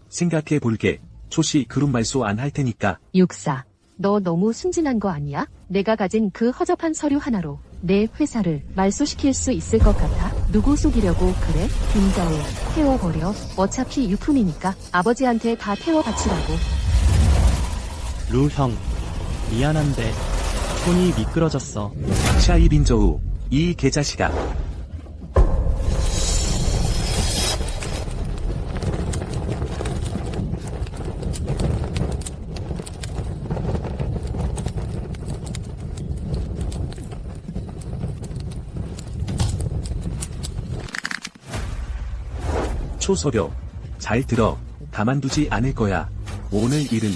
생각해 볼게. 초시 그룹 말소 안 할 테니까. 육사. 너 너무 순진한 거 아니야? 내가 가진 그 허접한 서류 하나로 내 회사를 말소시킬 수 있을 것 같아? 누구 속이려고 그래? 김자우, 태워버려. 어차피 유품이니까 아버지한테 다 태워 바치라고. 루 형, 미안한데 손이 미끄러졌어. 샤이빈저우. 이 개자식아. 초서료. 잘 들어. 가만두지 않을 거야. 오늘 일은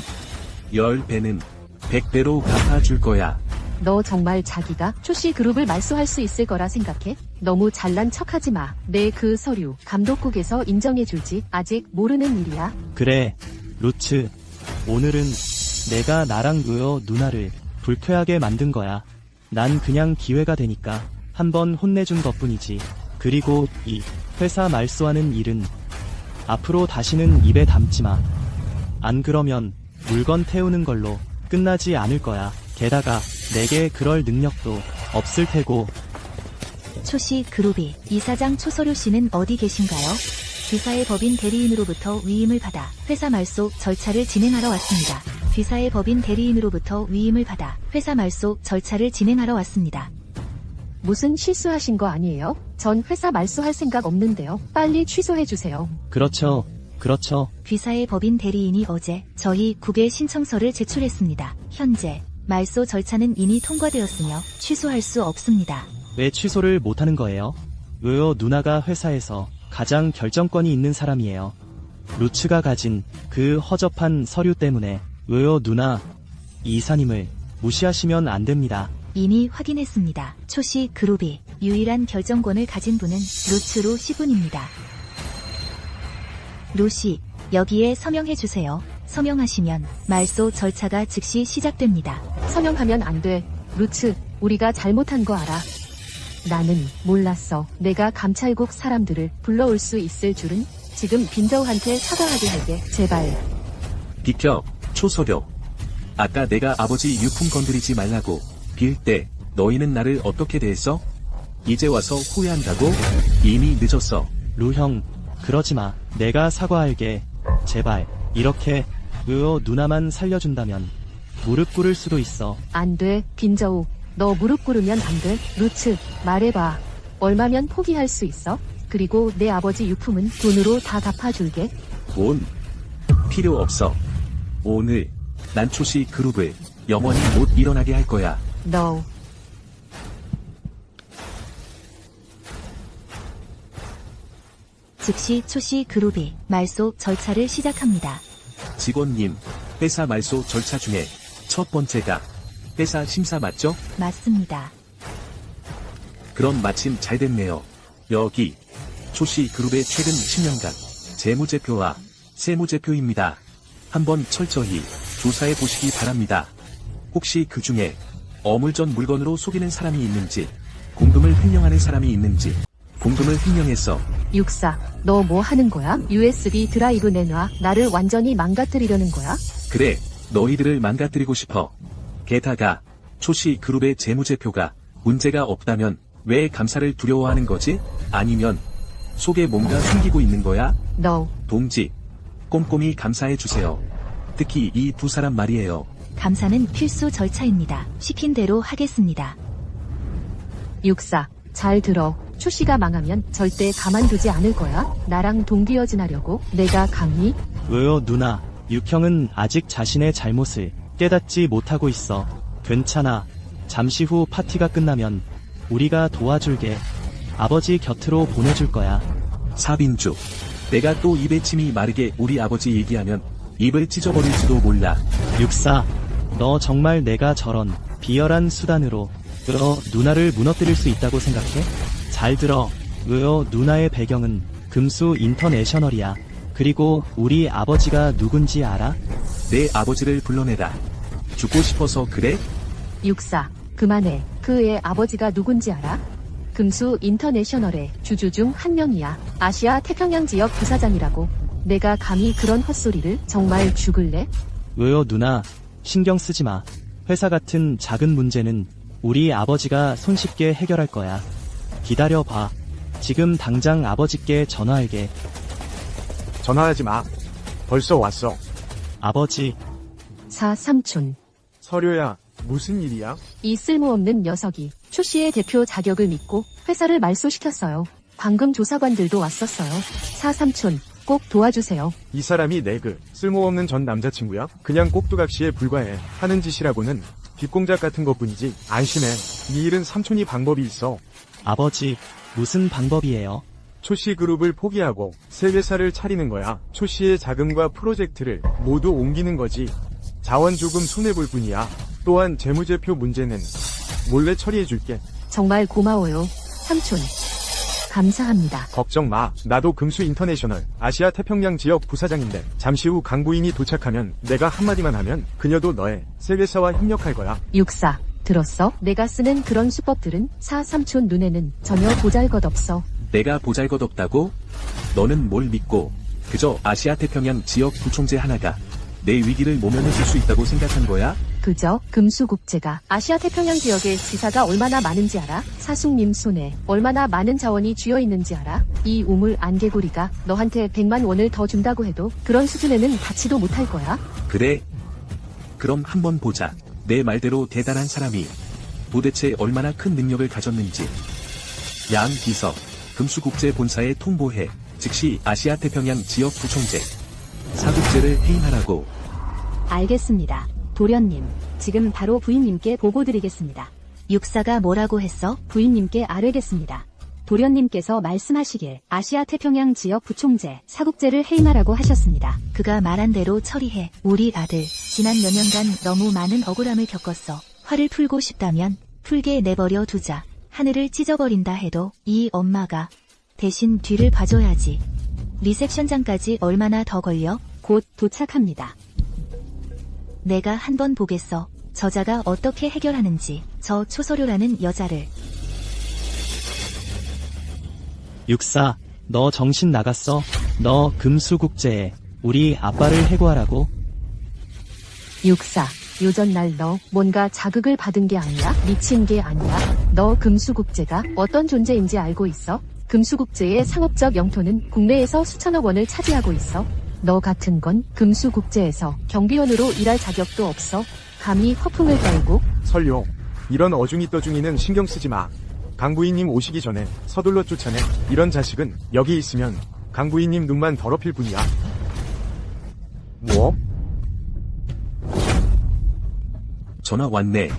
10배는 100배로 갚아줄 거야. 너 정말 자기가 초씨 그룹을 말소할 수 있을 거라 생각해? 너무 잘난 척하지 마. 내 그 서류 감독국에서 인정해줄지 아직 모르는 일이야. 그래, 루츠. 오늘은 내가 나랑 루어 누나를 불쾌하게 만든 거야. 난 그냥 기회가 되니까 한번 혼내준 것뿐이지. 그리고 이 회사 말소하는 일은 앞으로 다시는 입에 담지 마. 안 그러면 물건 태우는 걸로 끝나지 않을 거야. 게다가 내게 그럴 능력도 없을 테고. 초씨 그룹이 이사장 초서류 씨는 어디 계신가요? 귀사의 법인 대리인으로부터 위임을 받아 회사 말소 절차를 진행하러 왔습니다. 귀사의 법인 대리인으로부터 위임을 받아 회사 말소 절차를 진행하러 왔습니다. 무슨 실수하신 거 아니에요? 전 회사 말소할 생각 없는데요. 빨리 취소해주세요. 그렇죠. 그렇죠. 귀사의 법인 대리인이 어제 저희 국에 신청서를 제출했습니다. 현재 말소 절차는 이미 통과되었으며 취소할 수 없습니다. 왜 취소를 못하는 거예요? 루어 누나가 회사에서 가장 결정권이 있는 사람이에요. 루츠가 가진 그 허접한 서류 때문에 루어 누나, 이 이사님을 무시하시면 안 됩니다. 이미 확인했습니다. 초씨 그룹이 유일한 결정권을 가진 분은 루츠로 씨분입니다. 루씨, 여기에 서명해주세요. 서명하시면 말소 절차가 즉시 시작됩니다. 서명하면 안 돼. 루츠, 우리가 잘못한 거 알아. 나는 몰랐어. 내가 감찰국 사람들을 불러올 수 있을 줄은. 지금 빈저우한테 사과하게 할게. 제발. 비켜, 초서료. 아까 내가 아버지 유품 건드리지 말라고 빌 때 너희는 나를 어떻게 대했어? 이제 와서 후회한다고? 이미 늦었어. 루 형, 그러지 마. 내가 사과할게. 제발. 이렇게 루어 누나만 살려준다면 무릎 꿇을 수도 있어. 안 돼. 빈저우. 너 무릎 꿇으면 안 돼. 루츠, 말해봐. 얼마면 포기할 수 있어? 그리고 내 아버지 유품은 돈으로 다 갚아줄게. 돈 필요 없어. 오늘 난 초씨 그룹을 영원히 못 일어나게 할 거야. No. 즉시 초씨 그룹이 말소 절차를 시작합니다. 직원님, 회사 말소 절차 중에 첫 번째가 회사 심사 맞죠? 맞습니다. 그럼 마침 잘 됐네요. 여기 초씨 그룹의 최근 10년간 재무제표와 세무제표입니다. 한번 철저히 조사해 보시기 바랍니다. 혹시 그 중에 어물전 물건으로 속이는 사람이 있는지, 공금을 횡령하는 사람이 있는지, 공금을 횡령해서 육사, 너 뭐 하는 거야? USB 드라이브 내놔. 나를 완전히 망가뜨리려는 거야? 그래, 너희들을 망가뜨리고 싶어. 게다가 초씨 그룹의 재무제표가 문제가 없다면 왜 감사를 두려워하는 거지? 아니면 속에 뭔가 숨기고 있는 거야? No. 동지, 꼼꼼히 감사해 주세요. 특히 이 두 사람 말이에요. 감사는 필수 절차입니다. 시킨 대로 하겠습니다. 육사, 잘 들어. 초씨가 망하면 절대 가만두지 않을 거야. 나랑 동기어진하려고 내가 감히? 루어 누나, 육형은 아직 자신의 잘못을 깨닫지 못하고 있어. 괜찮아. 잠시 후 파티가 끝나면 우리가 도와줄게. 아버지 곁으로 보내줄 거야. 사빈주, 내가 또 입에 침이 마르게 우리 아버지 얘기하면 입을 찢어버릴지도 몰라. 육사, 너 정말 내가 저런 비열한 수단으로 루어 누나를 무너뜨릴 수 있다고 생각해? 잘 들어. 루어 누나의 배경은 금수 인터내셔널이야. 그리고 우리 아버지가 누군지 알아? 내 아버지를 불러내라. 죽고 싶어서 그래? 육사, 그만해. 그 애 아버지가 누군지 알아? 금수 인터내셔널의 주주 중 한 명이야. 아시아 태평양 지역 부사장이라고. 내가 감히 그런 헛소리를? 정말 죽을래? 루어 누나, 신경 쓰지 마. 회사 같은 작은 문제는 우리 아버지가 손쉽게 해결할 거야. 기다려봐. 지금 당장 아버지께 전화할게. 전화하지 마. 벌써 왔어. 아버지, 사삼촌. 서류야, 무슨 일이야? 이 쓸모없는 녀석이 초씨의 대표 자격을 믿고 회사를 말소시켰어요. 방금 조사관들도 왔었어요. 사삼촌, 꼭 도와주세요. 이 사람이 내 그 쓸모없는 전 남자친구야? 그냥 꼭두각시에 불과해. 하는 짓이라고는 뒷공작 같은 것뿐이지. 안심해. 이 일은 삼촌이 방법이 있어. 아버지, 무슨 방법이에요? 초씨그룹을 포기하고 새 회사를 차리는 거야. 초씨의 자금과 프로젝트를 모두 옮기는 거지. 자원 조금 손해볼 뿐이야. 또한 재무제표 문제는 몰래 처리해줄게. 정말 고마워요. 삼촌. 감사합니다. 걱정 마. 나도 금수 인터내셔널 아시아 태평양 지역 부사장인데 잠시 후 강부인이 도착하면 내가 한마디만 하면 그녀도 너의 새 회사와 협력할 거야. 육사. 들었어? 내가 쓰는 그런 수법들은 사삼촌 눈에는 전혀 보잘것없어. 내가 보잘것없다고? 너는 뭘 믿고 그저 아시아 태평양 지역 부총재 하나가 내 위기를 모면해줄 수 있다고 생각한 거야? 그저 금수국제가 아시아 태평양 지역에 지사가 얼마나 많은지 알아? 사숙님 손에 얼마나 많은 자원이 쥐어 있는지 알아? 이 우물 안개구리가 너한테 100만 원을 더 준다고 해도 그런 수준에는 닿지도 못할 거야. 그래? 그럼 한번 보자. 내 말대로 대단한 사람이 도대체 얼마나 큰 능력을 가졌는지. 양 비서, 금수국제 본사에 통보해 즉시 아시아 태평양 지역 부총재 사국제를 해임하라고. 알겠습니다. 도련님, 지금 바로 부인님께 보고드리겠습니다. 육사가 뭐라고 했어? 부인님께 아뢰겠습니다. 도련님께서 말씀하시길 아시아 태평양 지역 부총재 사국제를 해임하라고 하셨습니다. 그가 말한 대로 처리해. 우리 아들, 지난 몇 년간 너무 많은 억울함을 겪었어. 화를 풀고 싶다면 풀게 내버려 두자. 하늘을 찢어버린다 해도 이 엄마가 대신 뒤를 봐줘야지. 리셉션장까지 얼마나 더 걸려? 곧 도착합니다. 내가 한번 보겠어. 저자가 어떻게 해결하는지. 저 초서류라는 여자를. 육사, 너 정신 나갔어? 너 금수국제에 우리 아빠를 해고하라고? 육사. 요전날 너 뭔가 자극을 받은 게 아니야? 미친 게 아니야? 너 금수국제가 어떤 존재인지 알고 있어? 금수국제의 상업적 영토는 국내에서 수천억 원을 차지하고 있어. 너 같은 건 금수국제에서 경비원으로 일할 자격도 없어. 감히 허풍을 떨고. 설용. 이런 어중이 떠중이는 신경 쓰지 마. 강부인님 오시기 전에 서둘러 쫓아내. 이런 자식은 여기 있으면 강부인님 눈만 더럽힐 뿐이야. 뭐? 전화 왔네.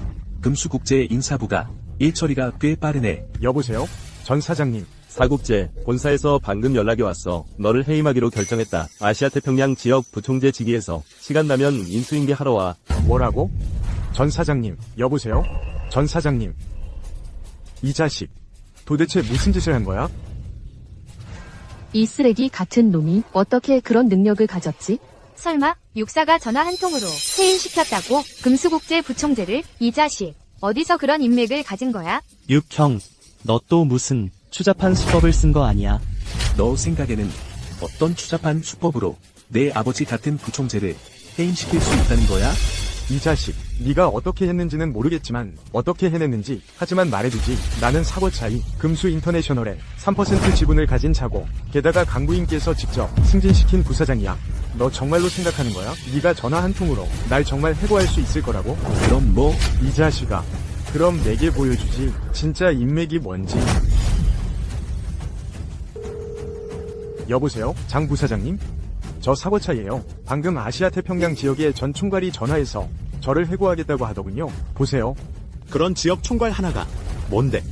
금수국제 인사부가 일처리가 꽤 빠르네. 여보세요? 전 사장님. 사국제 본사에서 방금 연락이 왔어. 너를 해임하기로 결정했다. 아시아 태평양 지역 부총재 직위에서 시간 나면 인수인계 하러 와. 뭐라고? 전 사장님. 여보세요? 전 사장님. 이 자식. 도대체 무슨 짓을 한 거야? 이 쓰레기 같은 놈이 어떻게 그런 능력을 가졌지? 설마 육사가 전화 한 통으로 해임시켰다고? 금수국제 부총재를? 이 자식 어디서 그런 인맥을 가진 거야? 육형, 너 또 무슨 추잡한 수법을 쓴 거 아니야? 너 생각에는 어떤 추잡한 수법으로 내 아버지 같은 부총재를 해임시킬 수 있다는 거야? 이 자식. 네가 어떻게 했는지는 모르겠지만 어떻게 해냈는지 하지만 말해두지. 나는 사고 차이 금수 인터내셔널의 3% 지분을 가진 자고 게다가 강부인께서 직접 승진시킨 부사장이야. 너 정말로 생각하는 거야? 네가 전화 한 통으로 날 정말 해고할 수 있을 거라고? 그럼 뭐? 이 자식아. 그럼 내게 보여주지. 진짜 인맥이 뭔지. 여보세요? 장 부사장님? 저 사고차예요. 방금 아시아 태평양 지역의 전 총괄이 전화해서 저를 해고하겠다고 하더군요. 보세요. 그런 지역 총괄 하나가 뭔데?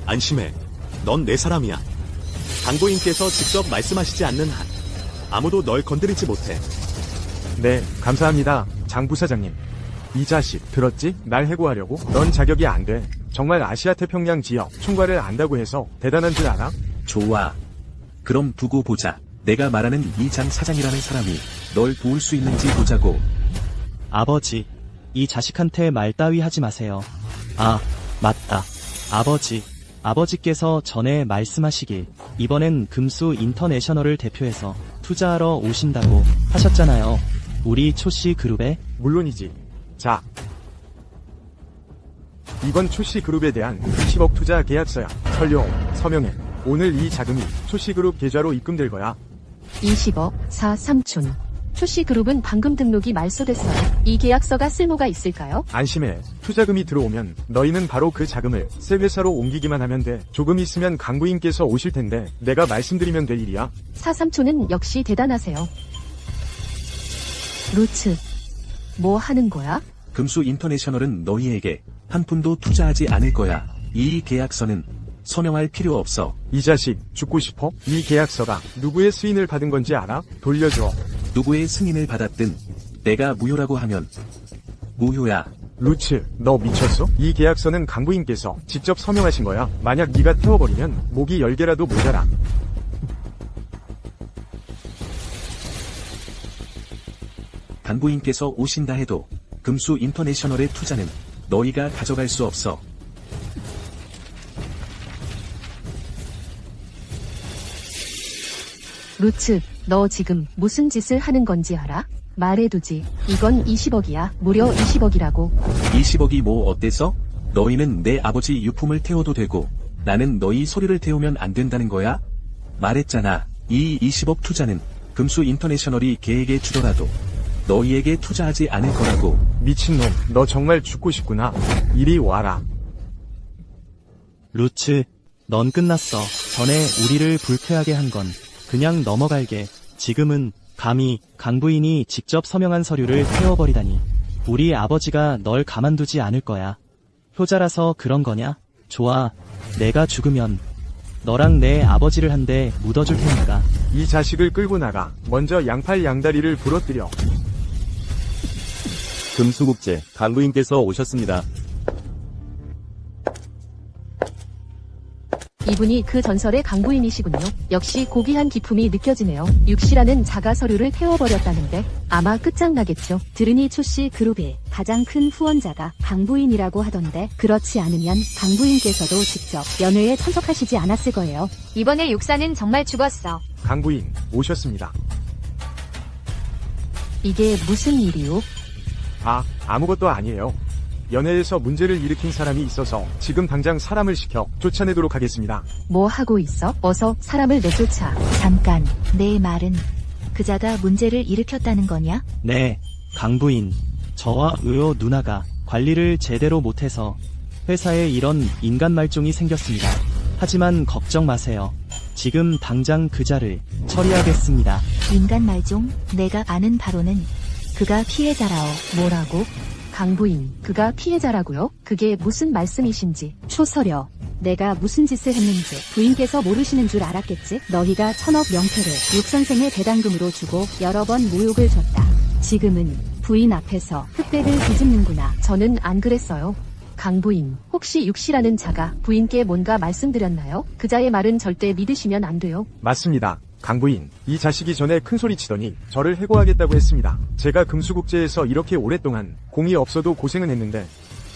안심해. 넌 내 사람이야. 강부인께서 직접 말씀하시지 않는 한 아무도 널 건드리지 못해. 네, 감사합니다. 장 부사장님. 이 자식 들었지? 날 해고하려고? 넌 자격이 안 돼. 정말 아시아 태평양 지역 총괄을 안다고 해서 대단한 줄 알아? 좋아. 그럼 두고 보자. 내가 말하는 이 장 사장이라는 사람이 널 도울 수 있는지 보자고. 아버지, 이 자식한테 말 따위 하지 마세요. 아, 맞다. 아버지, 아버지께서 전에 말씀하시길 이번엔 금수 인터내셔널을 대표해서 투자하러 오신다고 하셨잖아요. 우리 초씨 그룹에. 물론이지. 자, 이건 초씨 그룹에 대한 10억 투자 계약서야. 설령 서명해. 오늘 이 자금이 초씨 그룹 계좌로 입금될 거야. 20억, 사삼촌. 초씨그룹은 방금 등록이 말소됐어요. 이 계약서가 쓸모가 있을까요? 안심해. 투자금이 들어오면 너희는 바로 그 자금을 새 회사로 옮기기만 하면 돼. 조금 있으면 강부인께서 오실 텐데 내가 말씀드리면 될 일이야. 사삼촌은 역시 대단하세요. 루츠, 뭐 하는 거야? 금수 인터내셔널은 너희에게 한 푼도 투자하지 않을 거야. 이 계약서는 서명할 필요 없어. 이 자식, 죽고 싶어? 이 계약서가 누구의 승인을 받은 건지 알아? 돌려줘. 누구의 승인을 받았든 내가 무효라고 하면 무효야. 루츠, 너 미쳤어? 이 계약서는 강부인께서 직접 서명하신 거야. 만약 네가 태워버리면 목이 10개라도 모자라. 강부인께서 오신다 해도 금수 인터내셔널의 투자는 너희가 가져갈 수 없어. 루츠, 너 지금 무슨 짓을 하는 건지 알아? 말해두지. 이건 20억이야. 무려 20억이라고. 20억이 뭐 어때서? 너희는 내 아버지 유품을 태워도 되고 나는 너희 소리를 태우면 안 된다는 거야? 말했잖아. 이 20억 투자는 금수 인터내셔널이 계획에 주더라도 너희에게 투자하지 않을 거라고. 미친놈, 너 정말 죽고 싶구나. 이리 와라. 루츠, 넌 끝났어. 전에 우리를 불쾌하게 한 건 그냥 넘어갈게. 지금은 감히 강부인이 직접 서명한 서류를 태워버리다니. 우리 아버지가 널 가만두지 않을 거야. 효자라서 그런 거냐? 좋아. 내가 죽으면 너랑 내 아버지를 한 대 묻어줄 테니까. 이 자식을 끌고 나가. 먼저 양팔 양다리를 부러뜨려. 금수국제 강부인께서 오셨습니다. 이분이 그 전설의 강부인이시군요. 역시 고귀한 기품이 느껴지네요. 육시라는 자가 서류를 태워버렸다는데 아마 끝장나겠죠. 들으니 초씨 그룹의 가장 큰 후원자가 강부인이라고 하던데 그렇지 않으면 강부인께서도 직접 연회에 참석하시지 않았을 거예요. 이번에 육사는 정말 죽었어. 강부인, 오셨습니다. 이게 무슨 일이오? 아무것도 아니에요. 연회에서 문제를 일으킨 사람이 있어서 지금 당장 사람을 시켜 쫓아내도록 하겠습니다. 뭐 하고 있어? 어서 사람을 내쫓아. 잠깐, 내 말은 그자가 문제를 일으켰다는 거냐? 네, 강부인. 저와 의호 누나가 관리를 제대로 못해서 회사에 이런 인간 말종이 생겼습니다. 하지만 걱정 마세요. 지금 당장 그자를 처리하겠습니다. 인간 말종? 내가 아는 바로는 그가 피해자라오. 뭐라고? 강부인, 그가 피해자라고요? 그게 무슨 말씀이신지. 초서려, 내가 무슨 짓을 했는지 부인께서 모르시는 줄 알았겠지? 너희가 1000억 명패를 육선생의 배당금으로 주고 여러 번 모욕을 줬다. 지금은 부인 앞에서 흑백을 뒤집는구나. 저는 안 그랬어요. 강부인, 혹시 육시라는 자가 부인께 뭔가 말씀드렸나요? 그자의 말은 절대 믿으시면 안 돼요. 맞습니다. 강부인, 이 자식이 전에 큰소리 치더니 저를 해고하겠다고 했습니다. 제가 금수국제에서 이렇게 오랫동안 공이 없어도 고생은 했는데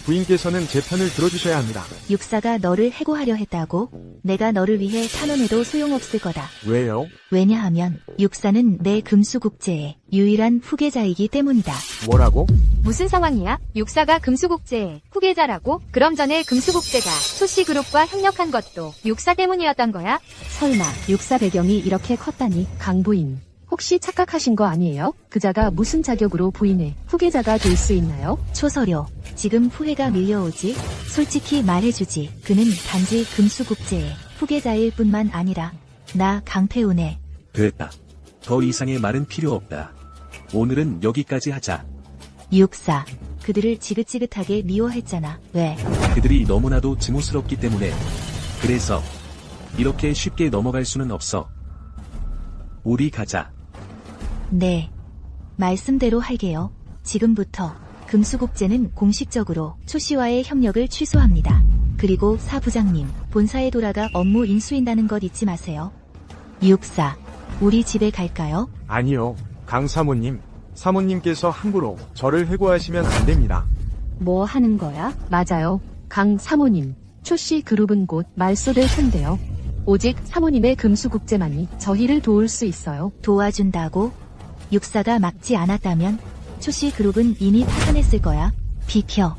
부인께서는 제 편을 들어주셔야 합니다. 육사가 너를 해고하려 했다고? 내가 너를 위해 탄원해도 소용없을 거다. 왜요? 왜냐하면 육사는 내 금수국제의 유일한 후계자이기 때문이다. 뭐라고? 무슨 상황이야? 육사가 금수국제의 후계자라고? 그럼 전에 금수국제가 초씨그룹과 협력한 것도 육사 때문이었던 거야? 설마 육사 배경이 이렇게 컸다니. 강부인, 혹시 착각하신 거 아니에요? 그자가 무슨 자격으로 부인의 후계자가 될 수 있나요? 초서료, 지금 후회가 밀려오지? 솔직히 말해주지. 그는 단지 금수국제의 후계자일 뿐만 아니라 나 강태훈의 됐다. 더 이상의 말은 필요 없다. 오늘은 여기까지 하자. 육사. 그들을 지긋지긋하게 미워했잖아. 왜? 그들이 너무나도 증오스럽기 때문에. 그래서 이렇게 쉽게 넘어갈 수는 없어. 우리 가자. 네. 말씀대로 할게요. 지금부터 금수국제는 공식적으로 초씨와의 협력을 취소합니다. 그리고 사부장님, 본사에 돌아가 업무 인수인다는 것 잊지 마세요. 육사, 우리 집에 갈까요? 아니요. 강 사모님, 사모님께서 함부로 저를 해고하시면 안 됩니다. 뭐 하는 거야? 맞아요. 강 사모님, 초씨 그룹은 곧 말소될 텐데요. 오직 사모님의 금수국제만이 저희를 도울 수 있어요. 도와준다고? 육사가 막지 않았다면 초씨 그룹은 이미 파산했을 거야. 비켜.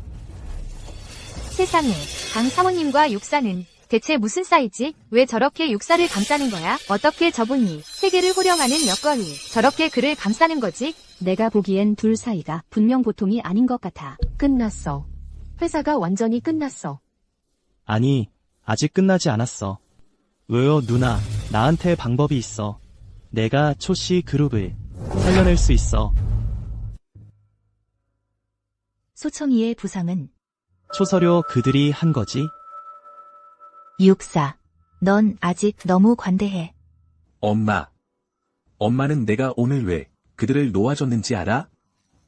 세상에, 강 사모님과 육사는 대체 무슨 사이지? 왜 저렇게 육사를 감싸는 거야? 어떻게 저분이 세계를 호령하는 여건이 저렇게 그를 감싸는 거지? 내가 보기엔 둘 사이가 분명 보통이 아닌 것 같아. 끝났어. 회사가 완전히 끝났어. 아니, 아직 끝나지 않았어. 의호 누나, 나한테 방법이 있어. 내가 초씨 그룹을 살려낼 수 있어. 소청이의 부상은 초서료 그들이 한 거지? 육사. 넌 아직 너무 관대해. 엄마. 엄마는 내가 오늘 왜 그들을 놓아줬는지 알아?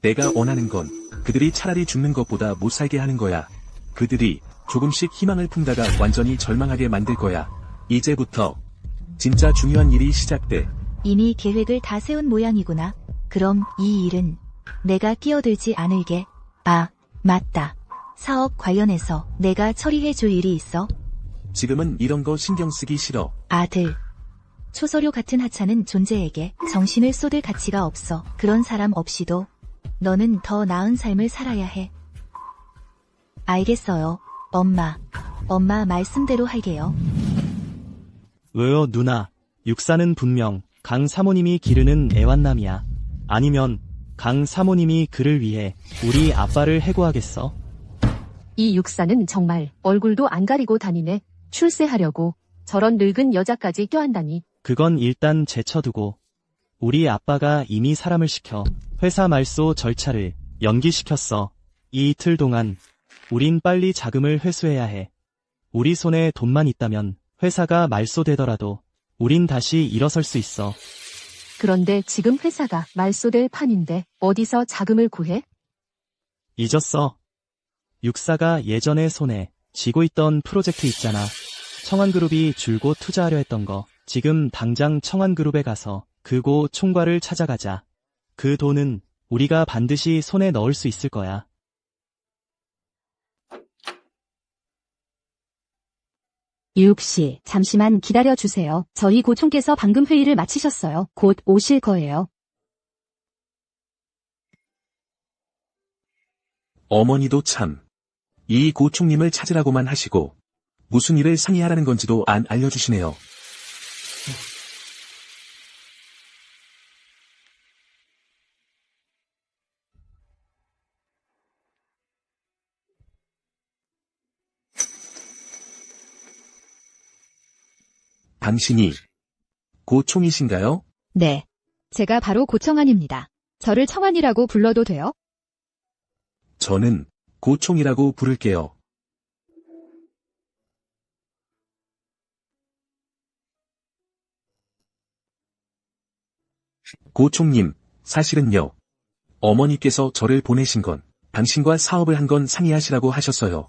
내가 원하는 건 그들이 차라리 죽는 것보다 못 살게 하는 거야. 그들이 조금씩 희망을 품다가 완전히 절망하게 만들 거야. 이제부터 진짜 중요한 일이 시작돼. 이미 계획을 다 세운 모양이구나. 그럼 이 일은 내가 끼어들지 않을게. 아, 맞다. 사업 관련해서 내가 처리해 줄 일이 있어. 지금은 이런 거 신경 쓰기 싫어. 아들. 초서류 같은 하찮은 존재에게 정신을 쏟을 가치가 없어. 그런 사람 없이도 너는 더 나은 삶을 살아야 해. 알겠어요. 엄마. 엄마 말씀대로 할게요. 왜요, 누나? 육사는 분명 강 사모님이 기르는 애완남이야. 아니면 강 사모님이 그를 위해 우리 아빠를 해고하겠어? 이 육사는 정말 얼굴도 안 가리고 다니네. 출세하려고 저런 늙은 여자까지 껴안다니. 그건 일단 제쳐두고 우리 아빠가 이미 사람을 시켜 회사 말소 절차를 연기시켰어. 이 이틀 동안 우린 빨리 자금을 회수해야 해. 우리 손에 돈만 있다면 회사가 말소되더라도 우린 다시 일어설 수 있어. 그런데 지금 회사가 말소될 판인데 어디서 자금을 구해? 잊었어. 육사가 예전에 손에 쥐고 있던 프로젝트 있잖아. 청환그룹이 줄곧 투자하려 했던 거. 지금 당장 청환그룹에 가서 그 고 총괄을 찾아가자. 그 돈은 우리가 반드시 손에 넣을 수 있을 거야. 유욱씨, 잠시만 기다려주세요. 저희 고총께서 방금 회의를 마치셨어요. 곧 오실 거예요. 어머니도 참. 이 고총님을 찾으라고만 하시고 무슨 일을 상의하라는 건지도 안 알려주시네요. 당신이 고총이신가요? 네. 제가 바로 고청환입니다. 저를 청환이라고 불러도 돼요? 저는 고총이라고 부를게요. 고총님, 사실은요. 어머니께서 저를 보내신 건 당신과 사업을 한 건 상의하시라고 하셨어요.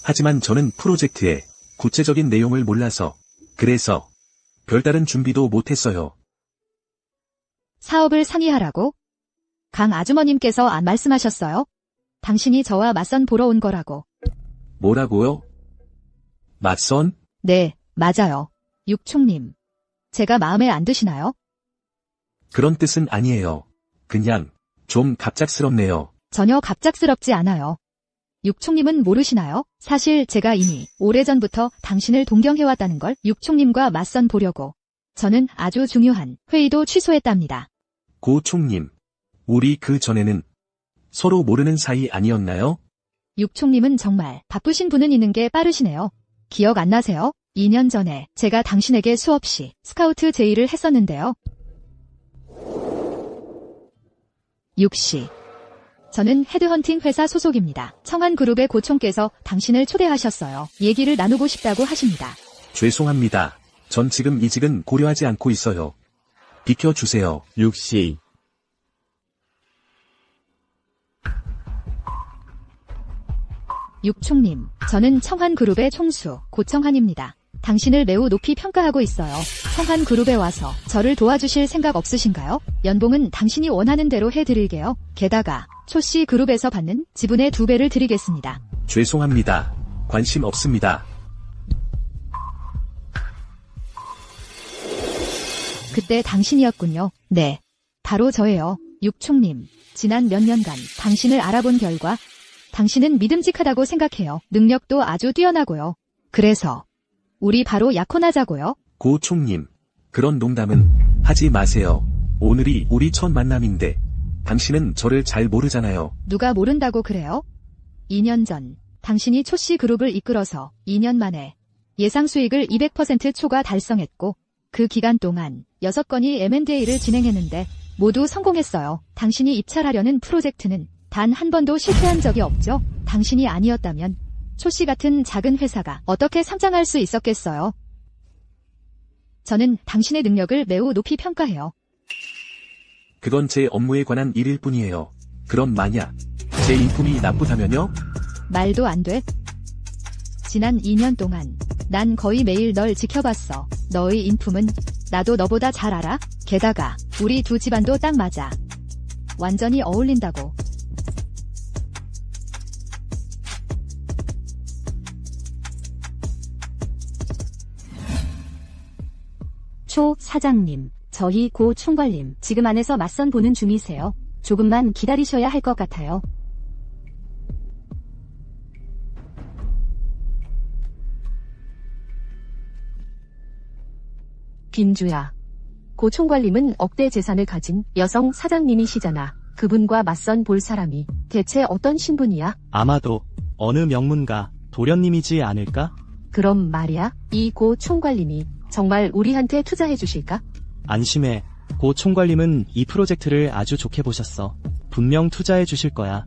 하지만 저는 프로젝트의 구체적인 내용을 몰라서 그래서 별다른 준비도 못했어요. 사업을 상의하라고? 강 아주머님께서 안 말씀하셨어요? 당신이 저와 맞선 보러 온 거라고. 뭐라고요? 맞선? 네, 맞아요. 육총님. 제가 마음에 안 드시나요? 그런 뜻은 아니에요. 그냥 좀 갑작스럽네요. 전혀 갑작스럽지 않아요. 육총님은 모르시나요? 사실 제가 이미 오래전부터 당신을 동경해왔다는 걸. 육총님과 맞선 보려고. 저는 아주 중요한 회의도 취소했답니다. 고총님, 우리 그 전에는 서로 모르는 사이 아니었나요? 육총님은 정말 바쁘신 분은 있는 게 빠르시네요. 기억 안 나세요? 2년 전에 제가 당신에게 수없이 스카우트 제의를 했었는데요. 육씨. 저는 헤드헌팅 회사 소속입니다. 청환그룹의 고총께서 당신을 초대하셨어요. 얘기를 나누고 싶다고 하십니다. 죄송합니다. 전 지금 이직은 고려하지 않고 있어요. 비켜주세요. 육씨. 육총님, 저는 청환그룹의 총수 고청환입니다. 당신을 매우 높이 평가하고 있어요. 청환그룹에 와서 저를 도와주실 생각 없으신가요? 연봉은 당신이 원하는 대로 해드릴게요. 게다가 초씨 그룹에서 받는 지분의 2배를 드리겠습니다. 죄송합니다. 관심 없습니다. 그때 당신이었군요. 네, 바로 저예요. 육총님, 지난 몇 년간 당신을 알아본 결과 당신은 믿음직하다고 생각해요. 능력도 아주 뛰어나고요. 그래서 우리 바로 약혼하자고요. 고총님, 그런 농담은 하지 마세요. 오늘이 우리 첫 만남인데 당신은 저를 잘 모르잖아요. 누가 모른다고 그래요? 2년 전 당신이 초씨 그룹을 이끌어서 2년 만에 예상 수익을 200% 초과 달성했고 그 기간 동안 6건이 M&A를 진행했는데 모두 성공했어요. 당신이 입찰하려는 프로젝트는 단 한 번도 실패한 적이 없죠. 당신이 아니었다면 초씨 같은 작은 회사가 어떻게 성장할 수 있었겠어요? 저는 당신의 능력을 매우 높이 평가해요. 그건 제 업무에 관한 일일 뿐이에요. 그럼 만약 제 인품이 나쁘다면요? 말도 안 돼. 지난 2년 동안 난 거의 매일 널 지켜봤어. 너의 인품은 나도 너보다 잘 알아. 게다가 우리 두 집안도 딱 맞아. 완전히 어울린다고. 초 사장님, 저희 고 총괄님, 지금 안에서 맞선 보는 중이세요. 조금만 기다리셔야 할 것 같아요. 김주야. 고 총괄님은 억대 재산을 가진 여성 사장님이시잖아. 그분과 맞선 볼 사람이 대체 어떤 신분이야? 아마도 어느 명문가 도련님이지 않을까? 그럼 말이야, 이 고 총괄님이 정말 우리한테 투자해 주실까? 안심해. 고 총괄님은 이 프로젝트를 아주 좋게 보셨어. 분명 투자해 주실 거야.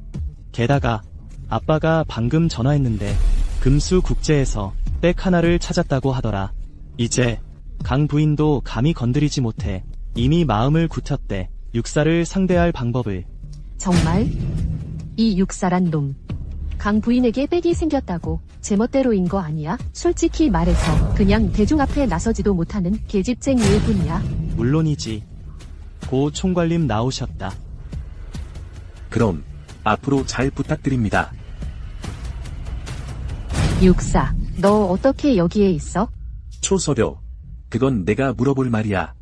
게다가 아빠가 방금 전화했는데 금수국제에서 백 하나를 찾았다고 하더라. 이제 강 부인도 감히 건드리지 못해. 이미 마음을 굳혔대. 육사를 상대할 방법을. 정말? 이 육사란 놈. 강 부인에게 빽이 생겼다고 제멋대로인 거 아니야? 솔직히 말해서 그냥 대중 앞에 나서지도 못하는 계집쟁이일 뿐이야. 물론이지. 고 총괄님 나오셨다. 그럼 앞으로 잘 부탁드립니다. 육사, 너 어떻게 여기에 있어? 초서려. 그건 내가 물어볼 말이야.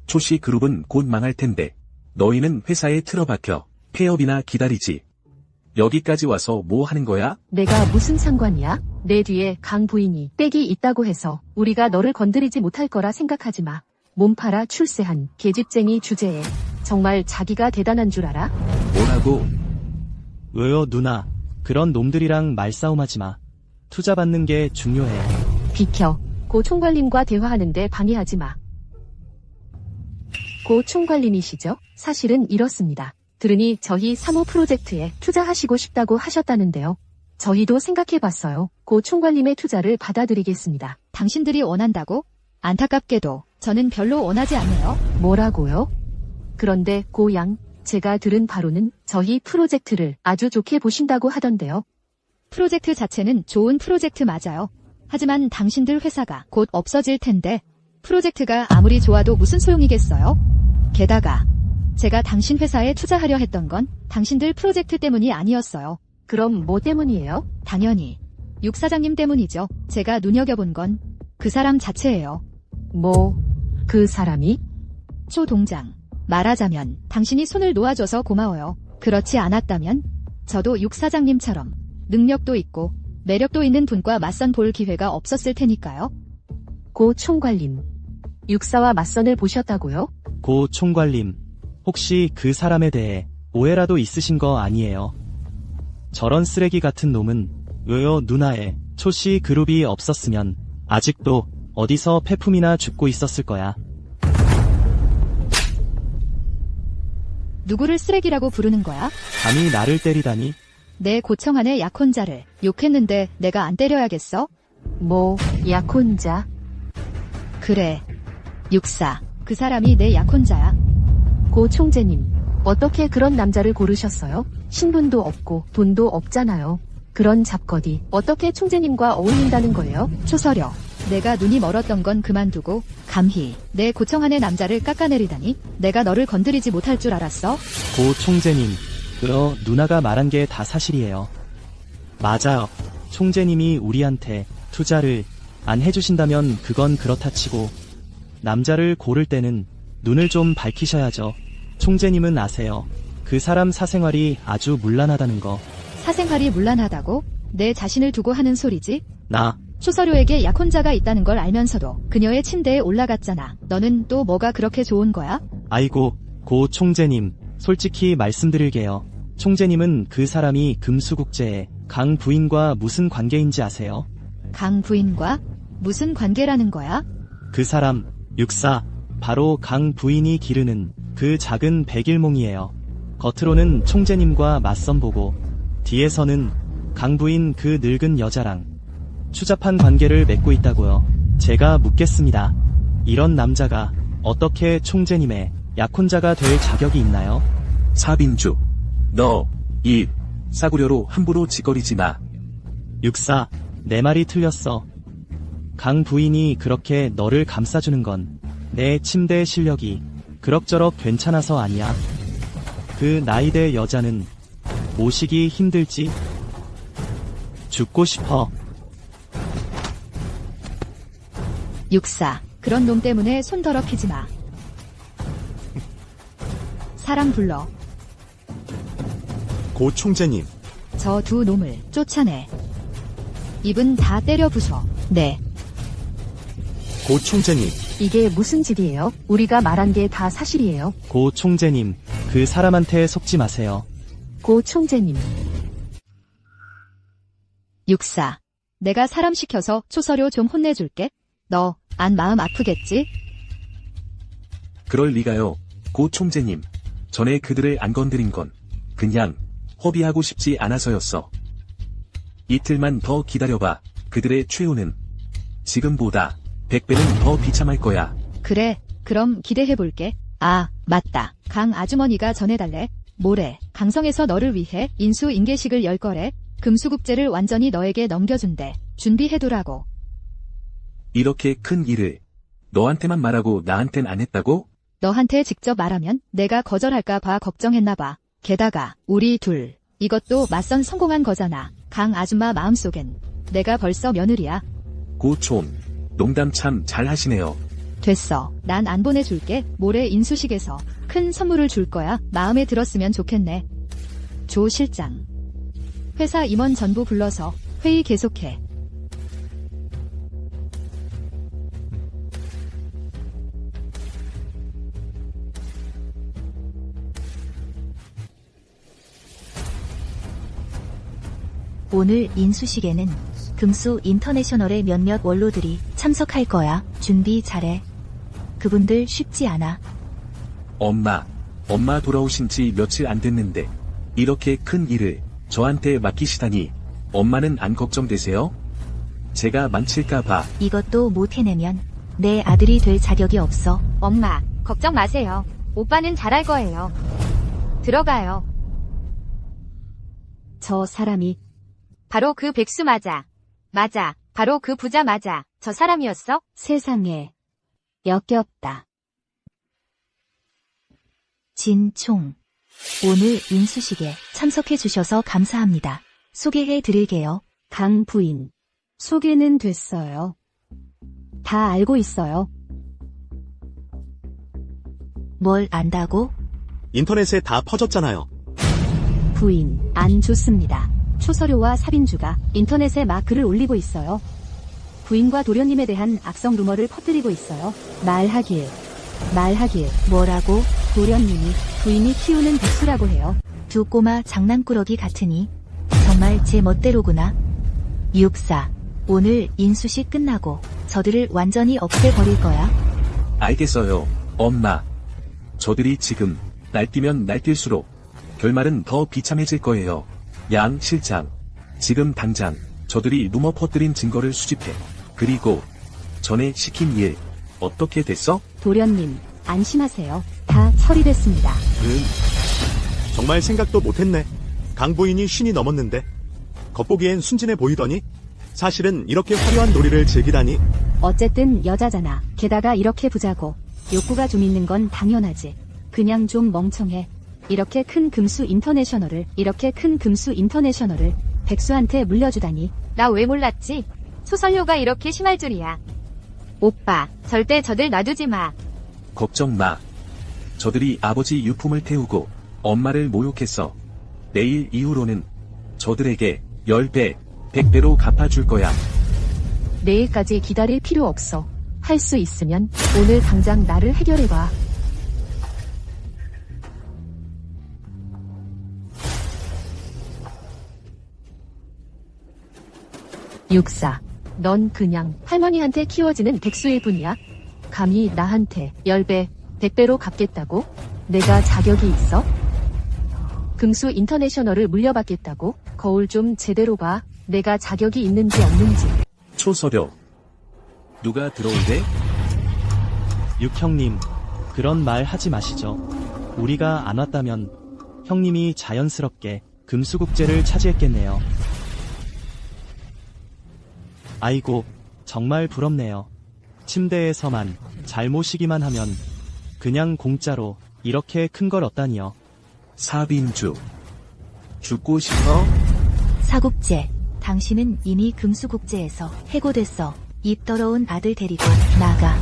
초씨 그룹은 곧 망할 텐데 너희는 회사에 틀어박혀 폐업이나 기다리지. 여기까지 와서 뭐 하는 거야? 내가 무슨 상관이야? 내 뒤에 강 부인이 빽이 있다고 해서 우리가 너를 건드리지 못할 거라 생각하지 마. 몸팔아 출세한 계집쟁이 주제에 정말 자기가 대단한 줄 알아? 뭐라고? 왜요 누나. 그런 놈들이랑 말싸움하지 마. 투자 받는 게 중요해. 비켜. 고 총괄님과 대화하는데 방해하지 마. 고 총괄님이시죠? 사실은 이렇습니다. 들으니 저희 사모 프로젝트에 투자하시고 싶다고 하셨다는데요. 저희도 생각해봤어요. 고 총괄님의 투자를 받아들이겠습니다. 당신들이 원한다고? 안타깝게도 저는 별로 원하지 않네요. 뭐라고요? 그런데 고 양, 제가 들은 바로는 저희 프로젝트를 아주 좋게 보신다고 하던데요. 프로젝트 자체는 좋은 프로젝트 맞아요. 하지만 당신들 회사가 곧 없어질 텐데 프로젝트가 아무리 좋아도 무슨 소용이겠어요? 게다가 제가 당신 회사에 투자하려 했던 건 당신들 프로젝트 때문이 아니었어요. 그럼 뭐 때문이에요? 당연히 육 사장님 때문이죠. 제가 눈여겨본 건 그 사람 자체예요. 뭐, 그 사람이? 초 동장, 말하자면 당신이 손을 놓아줘서 고마워요. 그렇지 않았다면 저도 육 사장님처럼 능력도 있고 매력도 있는 분과 맞선 볼 기회가 없었을 테니까요. 고 총괄님, 육사와 맞선을 보셨다고요? 고 총괄님, 혹시 그 사람에 대해 오해라도 있으신 거 아니에요? 저런 쓰레기 같은 놈은 왜요 누나의 초씨 그룹이 없었으면 아직도 어디서 폐품이나 줍고 있었을 거야. 누구를 쓰레기라고 부르는 거야? 감히 나를 때리다니. 내 고청한의 약혼자를 욕했는데 내가 안 때려야겠어? 뭐, 약혼자? 그래. 육사, 그 사람이 내 약혼자야. 고 총재님, 어떻게 그런 남자를 고르셨어요? 신분도 없고 돈도 없잖아요. 그런 잡거디 어떻게 총재님과 어울린다는 거예요? 초서려, 내가 눈이 멀었던 건 그만두고 감히 내 고청한의 남자를 깎아내리다니? 내가 너를 건드리지 못할 줄 알았어? 고 총재님, 누나가 말한 게 다 사실이에요. 맞아요. 총재님이 우리한테 투자를 안 해주신다면 그건 그렇다 치고 남자를 고를 때는 눈을 좀 밝히셔야죠. 총재님은 아세요. 그 사람 사생활이 아주 문란하다는 거. 사생활이 문란하다고? 내 자신을 두고 하는 소리지? 나 초서료에게 약혼자가 있다는 걸 알면서도 그녀의 침대에 올라갔잖아. 너는 또 뭐가 그렇게 좋은 거야? 아이고, 고 총재님, 솔직히 말씀드릴게요. 총재님은 그 사람이 금수국제에 강 부인과 무슨 관계인지 아세요? 강 부인과? 무슨 관계라는 거야? 그 사람, 육사, 바로 강 부인이 기르는 그 작은 백일몽이에요. 겉으로는 총재님과 맞선 보고 뒤에서는 강 부인 그 늙은 여자랑 추잡한 관계를 맺고 있다고요. 제가 묻겠습니다. 이런 남자가 어떻게 총재님의 약혼자가 될 자격이 있나요? 사빈주, 너, 이 싸구려로 함부로 짓거리지 마. 육사, 내 말이 틀렸어. 강 부인이 그렇게 너를 감싸주는 건 내 침대 실력이 그럭저럭 괜찮아서 아니야. 그 나이대 여자는 모시기 힘들지. 죽고 싶어. 육사, 그런 놈 때문에 손 더럽히지 마. 사람 불러. 고 총재님, 저 두 놈을 쫓아내. 입은 다 때려 부숴. 네. 고 총재님, 이게 무슨 짓이에요? 우리가 말한 게 다 사실이에요. 고 총재님, 그 사람한테 속지 마세요. 고 총재님. 육사, 내가 사람 시켜서 초서료 좀 혼내줄게. 너 안 마음 아프겠지? 그럴 리가요. 고 총재님, 전에 그들을 안 건드린 건 그냥 허비하고 싶지 않아서였어. 이틀만 더 기다려봐. 그들의 최후는 지금보다 100배는 더 비참할 거야. 그래, 그럼 기대해볼게. 아, 맞다. 강 아주머니가 전해달래. 모레 강성에서 너를 위해 인수인계식을 열 거래. 금수국제를 완전히 너에게 넘겨준대. 준비해두라고. 이렇게 큰 일을 너한테만 말하고 나한텐 안 했다고? 너한테 직접 말하면 내가 거절할까 봐 걱정했나 봐. 게다가 우리 둘 이것도 맞선 성공한 거잖아. 강 아줌마 마음속엔 내가 벌써 며느리야. 고촌, 농담 참 잘하시네요. 됐어. 난 안 보내줄게. 모레 인수식에서 큰 선물을 줄 거야. 마음에 들었으면 좋겠네. 조 실장. 회사 임원 전부 불러서 회의 계속해. 오늘 인수식에는 금수 인터내셔널의 몇몇 원로들이 참석할 거야. 준비 잘해. 그분들 쉽지 않아. 엄마 돌아오신 지 며칠 안 됐는데 이렇게 큰 일을 저한테 맡기시다니 엄마는 안 걱정되세요? 제가 망칠까 봐. 이것도 못 해내면 내 아들이 될 자격이 없어. 엄마, 걱정 마세요. 오빠는 잘할 거예요. 들어가요. 저 사람이 바로 그 백수 맞아. 맞아. 바로 그 부자 맞아. 저 사람이었어? 세상에 역겹다. 진총. 오늘 인수식에 참석해 주셔서 감사합니다. 소개해 드릴게요. 강 부인. 소개는 됐어요. 다 알고 있어요. 뭘 안다고? 인터넷에 다 퍼졌잖아요. 부인, 안 좋습니다. 초서료와 사빈주가 인터넷에 막 글을 올리고 있어요. 부인과 도련님에 대한 악성 루머를 퍼뜨리고 있어요. 말하길. 뭐라고? 도련님이 부인이 키우는 백수라고 해요. 두 꼬마 장난꾸러기 같으니 정말 제 멋대로구나. 육사. 오늘 인수식 끝나고 저들을 완전히 없애버릴 거야. 알겠어요, 엄마. 저들이 지금 날뛰면 날뛸수록 결말은 더 비참해질 거예요. 양 실장, 지금 당장 저들이 루머 퍼뜨린 증거를 수집해. 그리고 전에 시킨 일 어떻게 됐어? 도련님, 안심하세요. 다 처리됐습니다. 정말 생각도 못했네. 강 부인이 쉰이 넘었는데 겉보기엔 순진해 보이더니 사실은 이렇게 화려한 놀이를 즐기다니. 어쨌든 여자잖아. 게다가 이렇게 부자고 욕구가 좀 있는 건 당연하지. 그냥 좀 멍청해. 이렇게 큰 금수 인터내셔널을 백수한테 물려주다니. 나 왜 몰랐지? 소설료가 이렇게 심할 줄이야. 오빠, 절대 저들 놔두지 마. 걱정 마. 저들이 아버지 유품을 태우고 엄마를 모욕했어. 내일 이후로는 저들에게 10배, 100배로 갚아줄 거야. 내일까지 기다릴 필요 없어. 할 수 있으면 오늘 당장 나를 해결해봐. 육사, 넌 그냥 할머니한테 키워지는 백수일 뿐이야. 감히 나한테 10배, 100배로 갚겠다고? 내가 자격이 있어? 금수 인터내셔널을 물려받겠다고? 거울 좀 제대로 봐. 내가 자격이 있는지 없는지. 초서려. 누가 들어오대? 육형님, 그런 말 하지 마시죠. 우리가 안 왔다면 형님이 자연스럽게 금수국제를 차지했겠네요. 아이고, 정말 부럽네요. 침대에서만 잘 모시기만 하면 그냥 공짜로 이렇게 큰 걸 얻다니요. 사빈주. 죽고 싶어? 사국제. 당신은 이미 금수국제에서 해고됐어. 입 더러운 아들 데리고 나가.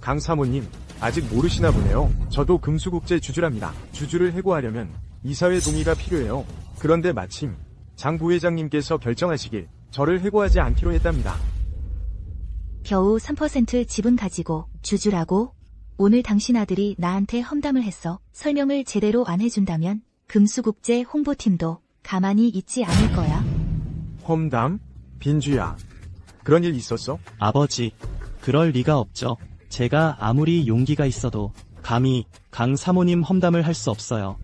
강 사모님, 아직 모르시나 보네요. 저도 금수국제 주주랍니다. 주주를 해고하려면 이사회 동의가 필요해요. 그런데 마침 장 부회장님께서 결정하시길 저를 해고하지 않기로 했답니다. 겨우 3% 지분 가지고 주주라고? 오늘 당신 아들이 나한테 험담을 했어. 설명을 제대로 안 해준다면 금수국제 홍보팀도 가만히 있지 않을 거야. 험담? 빈주야. 그런 일 있었어? 아버지, 그럴 리가 없죠. 제가 아무리 용기가 있어도 감히 강 사모님 험담을 할 수 없어요.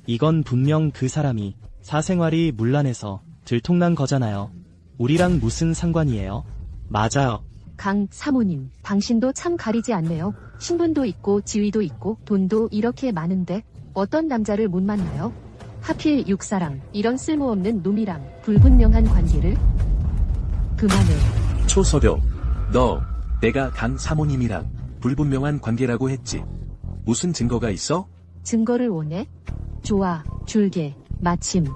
이건 분명 그 사람이 사생활이 문란해서 들통난 거잖아요. 우리랑 무슨 상관이에요? 맞아요. 강 사모님, 당신도 참 가리지 않네요. 신분도 있고 지위도 있고 돈도 이렇게 많은데 어떤 남자를 못 만나요? 하필 육사랑 이런 쓸모없는 놈이랑 불분명한 관계를? 그만해. 초서려. 너, 내가 강 사모님이랑 불분명한 관계라고 했지. 무슨 증거가 있어? 증거를 원해? 좋아, 줄게. 마침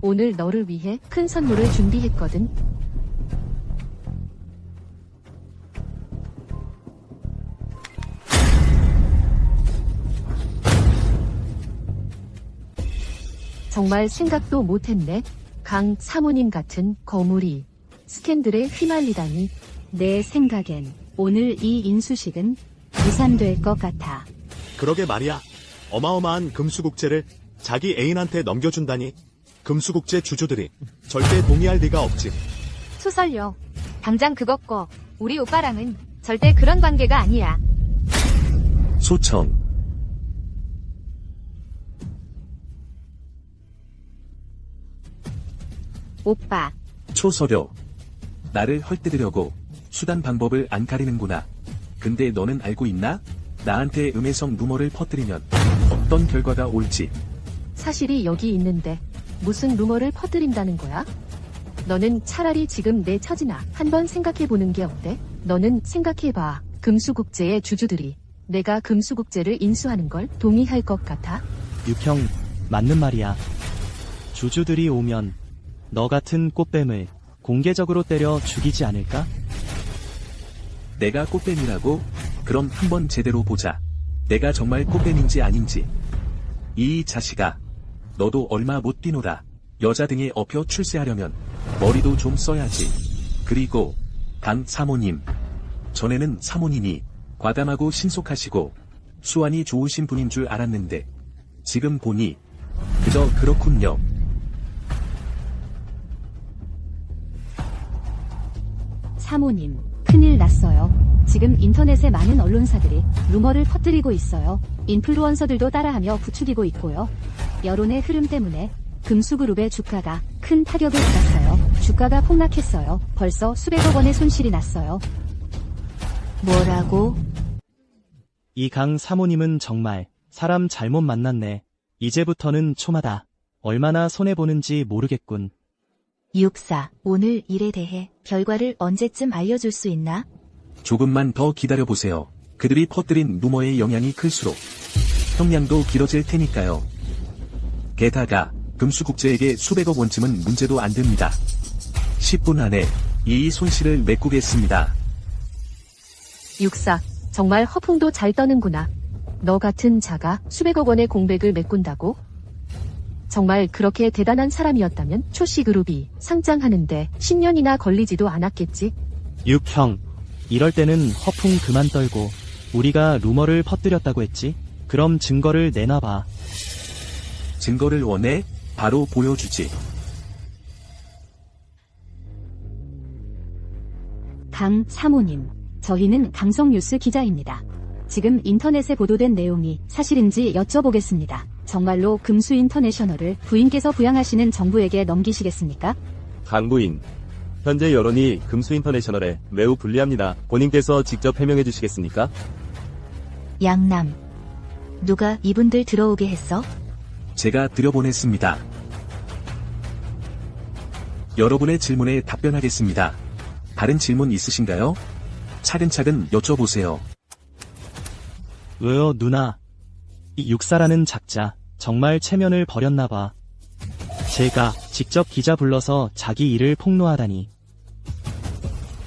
오늘 너를 위해 큰 선물을 준비했거든. 정말 생각도 못했네. 강 사모님 같은 거물이 스캔들에 휘말리다니. 내 생각엔 오늘 이 인수식은 무산될 것 같아. 그러게 말이야. 어마어마한 금수국제를 자기 애인한테 넘겨준다니. 금수국제 주주들이 절대 동의할 리가 없지. 초설려. 당장 그것 꺼. 우리 오빠랑은 절대 그런 관계가 아니야. 소청. 오빠. 초서려. 나를 헐뜯으려고 수단 방법을 안 가리는구나. 근데 너는 알고 있나? 나한테 음해성 루머를 퍼뜨리면 어떤 결과가 올지. 사실이 여기 있는데 무슨 루머를 퍼뜨린다는 거야? 너는 차라리 지금 내 처지나 한번 생각해보는 게 어때? 너는 생각해봐. 금수국제의 주주들이 내가 금수국제를 인수하는 걸 동의할 것 같아? 육형, 맞는 말이야. 주주들이 오면 너 같은 꽃뱀을 공개적으로 때려 죽이지 않을까? 내가 꽃뱀이라고? 그럼 한번 제대로 보자. 내가 정말 꽃뱀인지 아닌지. 이 자식아. 너도 얼마 못 뛰노라. 여자 등에 업혀 출세하려면 머리도 좀 써야지. 그리고 강 사모님. 전에는 사모님이 과감하고 신속하시고 수완이 좋으신 분인 줄 알았는데 지금 보니 그저 그렇군요. 사모님, 큰일 났어요. 지금 인터넷에 많은 언론사들이 루머를 퍼뜨리고 있어요. 인플루언서들도 따라하며 부추기고 있고요. 여론의 흐름 때문에 금수그룹의 주가가 큰 타격을 받았어요. 주가가 폭락했어요. 벌써 수백억 원의 손실이 났어요. 뭐라고? 이 강 사모님은 정말 사람 잘못 만났네. 이제부터는 초마다 얼마나 손해보는지 모르겠군. 육사, 오늘 일에 대해 결과를 언제쯤 알려줄 수 있나? 조금만 더 기다려보세요. 그들이 퍼뜨린 루머의 영향이 클수록 형량도 길어질 테니까요. 게다가 금수국제에게 수백억 원쯤은 문제도 안 됩니다. 10분 안에 이 손실을 메꾸겠습니다. 육사, 정말 허풍도 잘 떠는구나. 너 같은 자가 수백억 원의 공백을 메꾼다고? 정말 그렇게 대단한 사람이었다면 초씨그룹이 상장하는데 10년이나 걸리지도 않았겠지? 육형, 이럴 때는 허풍 그만 떨고 우리가 루머를 퍼뜨렸다고 했지? 그럼 증거를 내놔봐. 증거를 원해? 바로 보여주지. 강 사모님, 저희는 강성뉴스 기자입니다. 지금 인터넷에 보도된 내용이 사실인지 여쭤보겠습니다. 정말로 금수 인터내셔널을 부인께서 부양하시는 정부에게 넘기시겠습니까? 강부인. 현재 여론이 금수 인터내셔널에 매우 불리합니다. 본인께서 직접 해명해 주시겠습니까? 양남. 누가 이분들 들어오게 했어? 제가 들여보냈습니다. 여러분의 질문에 답변하겠습니다. 다른 질문 있으신가요? 차근차근 여쭤보세요. 왜요, 누나? 이 육사라는 작자, 정말 체면을 버렸나봐. 제가 직접 기자 불러서 자기 일을 폭로하다니.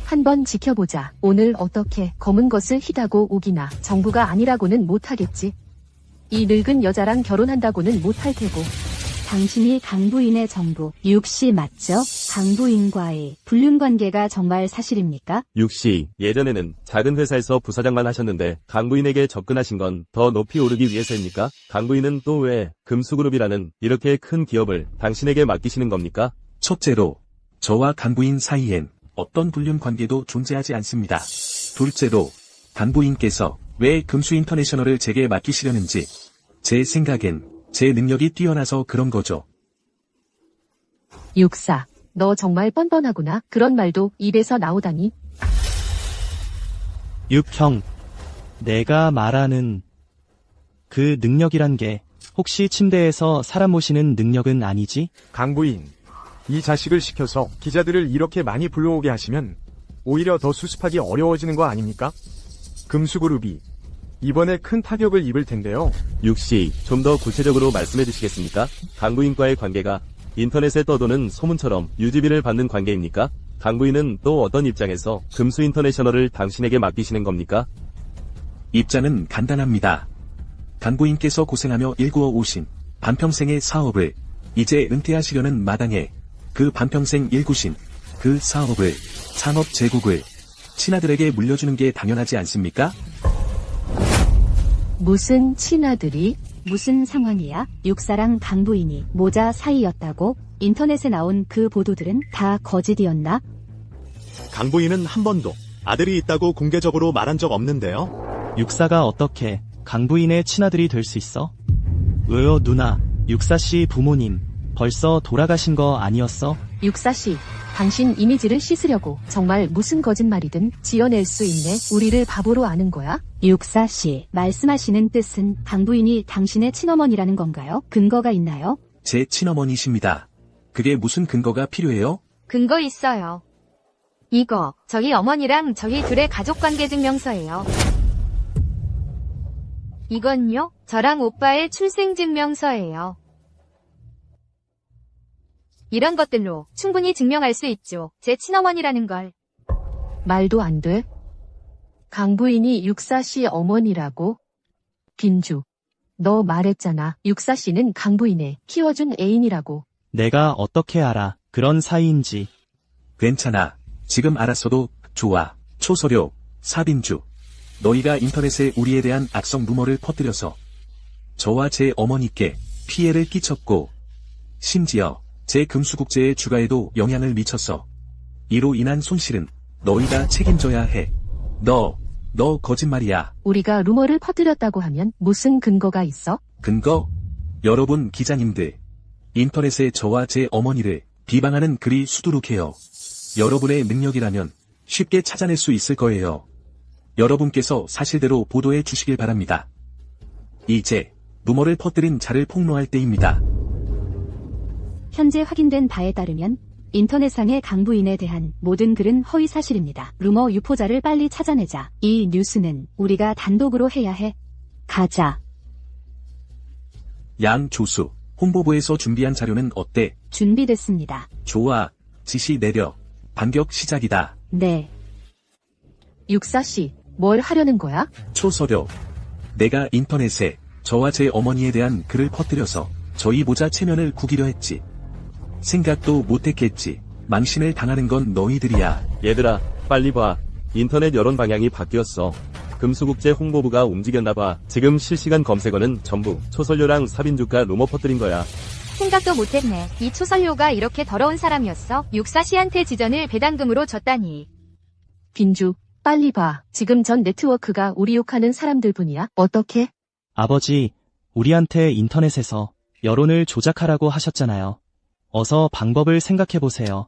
한번 지켜보자. 오늘 어떻게 검은 것을 희다고 우기나. 정부가 아니라고는 못하겠지. 이 늙은 여자랑 결혼한다고는 못할 테고. 당신이 강부인의 정부, 육씨 맞죠? 강부인과의 불륜관계가 정말 사실입니까? 육씨, 예전에는 작은 회사에서 부사장만 하셨는데 강부인에게 접근하신 건 더 높이 오르기 위해서입니까? 강부인은 또 왜 금수그룹이라는 이렇게 큰 기업을 당신에게 맡기시는 겁니까? 첫째로, 저와 강부인 사이엔 어떤 불륜 관계도 존재하지 않습니다. 둘째로, 강부인께서 왜 금수 인터내셔널을 제게 맡기시려는지, 제 생각엔 제 능력이 뛰어나서 그런 거죠. 육사, 너 정말 뻔뻔하구나. 그런 말도 입에서 나오다니. 육형, 내가 말하는 그 능력이란 게 혹시 침대에서 사람 모시는 능력은 아니지? 강부인, 이 자식을 시켜서 기자들을 이렇게 많이 불러오게 하시면 오히려 더 수습하기 어려워지는 거 아닙니까? 금수그룹이 이번에 큰 타격을 입을 텐데요. 육씨, 좀 더 구체적으로 말씀해 주시겠습니까? 강부인과의 관계가 인터넷에 떠도는 소문처럼 유지비를 받는 관계입니까? 강부인은 또 어떤 입장에서 금수 인터내셔널을 당신에게 맡기시는 겁니까? 입장은 간단합니다. 강부인께서 고생하며 일구어 오신 반평생의 사업을 이제 은퇴하시려는 마당에 그 반평생 일구신 그 사업을, 창업 제국을 친아들에게 물려주는 게 당연하지 않습니까? 무슨 친아들이? 무슨 상황이야? 육사랑 강부인이 모자 사이였다고? 인터넷에 나온 그 보도들은 다 거짓이었나? 강부인은 한 번도 아들이 있다고 공개적으로 말한 적 없는데요. 육사가 어떻게 강부인의 친아들이 될 수 있어? 왜요, 누나? 육사씨 부모님 벌써 돌아가신 거 아니었어? 육사씨, 당신 이미지를 씻으려고 정말 무슨 거짓말이든 지어낼 수 있네. 우리를 바보로 아는 거야? 육사씨, 말씀하시는 뜻은 강부인이 당신의 친어머니라는 건가요? 근거가 있나요? 제 친어머니십니다. 그게 무슨 근거가 필요해요? 근거 있어요. 이거 저희 어머니랑 저희 둘의 가족관계 증명서예요. 이건요, 저랑 오빠의 출생증명서예요. 이런 것들로 충분히 증명할 수 있죠. 제 친어머니라는 걸. 말도 안 돼. 강부인이 육사씨 어머니라고? 빈주, 너 말했잖아. 육사씨는 강부인의 키워준 애인이라고. 내가 어떻게 알아? 그런 사이인지. 괜찮아. 지금 알았어도 좋아. 초서료, 사빈주. 너희가 인터넷에 우리에 대한 악성 루머를 퍼뜨려서 저와 제 어머니께 피해를 끼쳤고 심지어 제 금수국제의 주가에도 영향을 미쳤어. 이로 인한 손실은 너희가 책임져야 해. 너 거짓말이야. 우리가 루머를 퍼뜨렸다고 하면 무슨 근거가 있어? 근거? 여러분 기자님들. 인터넷에 저와 제 어머니를 비방하는 글이 수두룩해요. 여러분의 능력이라면 쉽게 찾아낼 수 있을 거예요. 여러분께서 사실대로 보도해 주시길 바랍니다. 이제 루머를 퍼뜨린 자를 폭로할 때입니다. 현재 확인된 바에 따르면 인터넷상의 강부인에 대한 모든 글은 허위 사실입니다. 루머 유포자를 빨리 찾아내자. 이 뉴스는 우리가 단독으로 해야 해. 가자. 양 조수, 홍보부에서 준비한 자료는 어때? 준비됐습니다. 좋아. 지시 내려. 반격 시작이다. 네. 육사씨, 뭘 하려는 거야? 초서료. 내가 인터넷에 저와 제 어머니에 대한 글을 퍼뜨려서 저희 모자 체면을 구기려 했지. 생각도 못했겠지. 망신을 당하는 건 너희들이야. 얘들아, 빨리 봐. 인터넷 여론 방향이 바뀌었어. 금수국제 홍보부가 움직였나봐. 지금 실시간 검색어는 전부 초설료랑 사빈주가 루머 퍼뜨린 거야. 생각도 못했네. 이 초설료가 이렇게 더러운 사람이었어? 육사씨한테 지전을 배당금으로 줬다니. 빈주, 빨리 봐. 지금 전 네트워크가 우리 욕하는 사람들 뿐이야. 어떻게? 아버지, 우리한테 인터넷에서 여론을 조작하라고 하셨잖아요. 어서 방법을 생각해보세요.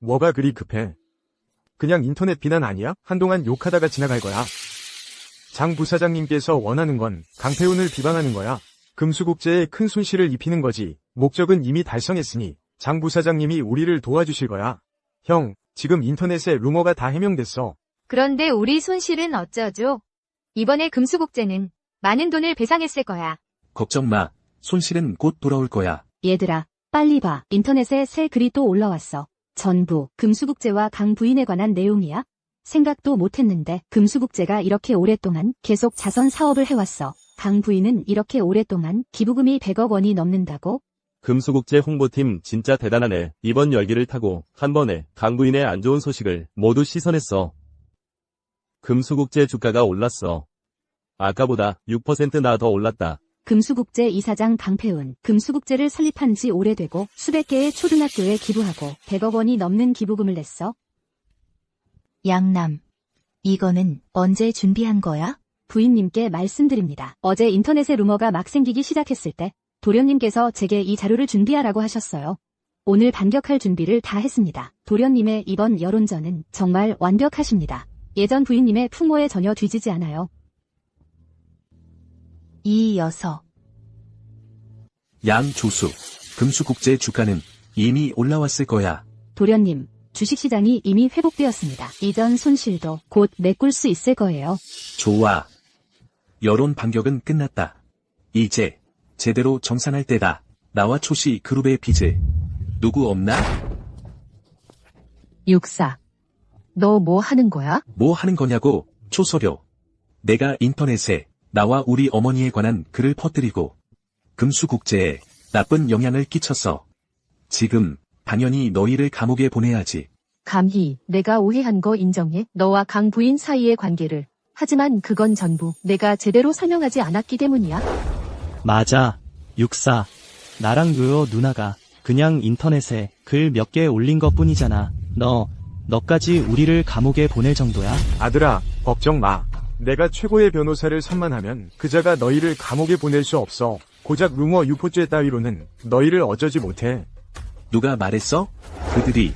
뭐가 그리 급해? 그냥 인터넷 비난 아니야? 한동안 욕하다가 지나갈 거야. 장 부사장님께서 원하는 건 강태훈을 비방하는 거야. 금수국제에 큰 손실을 입히는 거지. 목적은 이미 달성했으니 장 부사장님이 우리를 도와주실 거야. 형, 지금 인터넷에 루머가 다 해명됐어. 그런데 우리 손실은 어쩌죠? 이번에 금수국제는 많은 돈을 배상했을 거야. 걱정 마. 손실은 곧 돌아올 거야. 얘들아, 빨리 봐. 인터넷에 새 글이 또 올라왔어. 전부 금수국제와 강 부인에 관한 내용이야. 생각도 못했는데 금수국제가 이렇게 오랫동안 계속 자선 사업을 해왔어. 강 부인은 이렇게 오랫동안 기부금이 100억 원이 넘는다고? 금수국제 홍보팀 진짜 대단하네. 이번 열기를 타고 한 번에 강부인의 안 좋은 소식을 모두 씻어냈어. 금수국제 주가가 올랐어. 아까보다 6%나 더 올랐다. 금수국제 이사장 강태훈, 금수국제를 설립한 지 오래되고 수백 개의 초등학교에 기부하고 100억 원이 넘는 기부금을 냈어. 양남, 이거는 언제 준비한 거야? 부인님께 말씀드립니다. 어제 인터넷에 루머가 막 생기기 시작했을 때 도련님께서 제게 이 자료를 준비하라고 하셨어요. 오늘 반격할 준비를 다 했습니다. 도련님의 이번 여론전은 정말 완벽하십니다. 예전 부인님의 풍모에 전혀 뒤지지 않아요. 이어서 양조수, 금수국제 주가는 이미 올라왔을 거야. 도련님, 주식시장이 이미 회복되었습니다. 이전 손실도 곧 메꿀 수 있을 거예요. 좋아. 여론 반격은 끝났다. 이제 제대로 정산할 때다. 나와 초시 그룹의 빚을. 누구 없나? 육사. 너 뭐 하는 거야? 뭐 하는 거냐고, 초서료. 내가 인터넷에 나와 우리 어머니에 관한 글을 퍼뜨리고 금수국제에 나쁜 영향을 끼쳤어. 지금 당연히 너희를 감옥에 보내야지. 감히 내가 오해한 거 인정해? 너와 강 부인 사이의 관계를. 하지만 그건 전부 내가 제대로 설명하지 않았기 때문이야. 맞아. 육사. 나랑 묘요 누나가 그냥 인터넷에 글 몇 개 올린 것 뿐이잖아. 너까지 우리를 감옥에 보낼 정도야? 아들아, 걱정 마. 내가 최고의 변호사를 선만하면 그자가 너희를 감옥에 보낼 수 없어. 고작 루머 유포죄 따위로는 너희를 어쩌지 못해. 누가 말했어? 그들이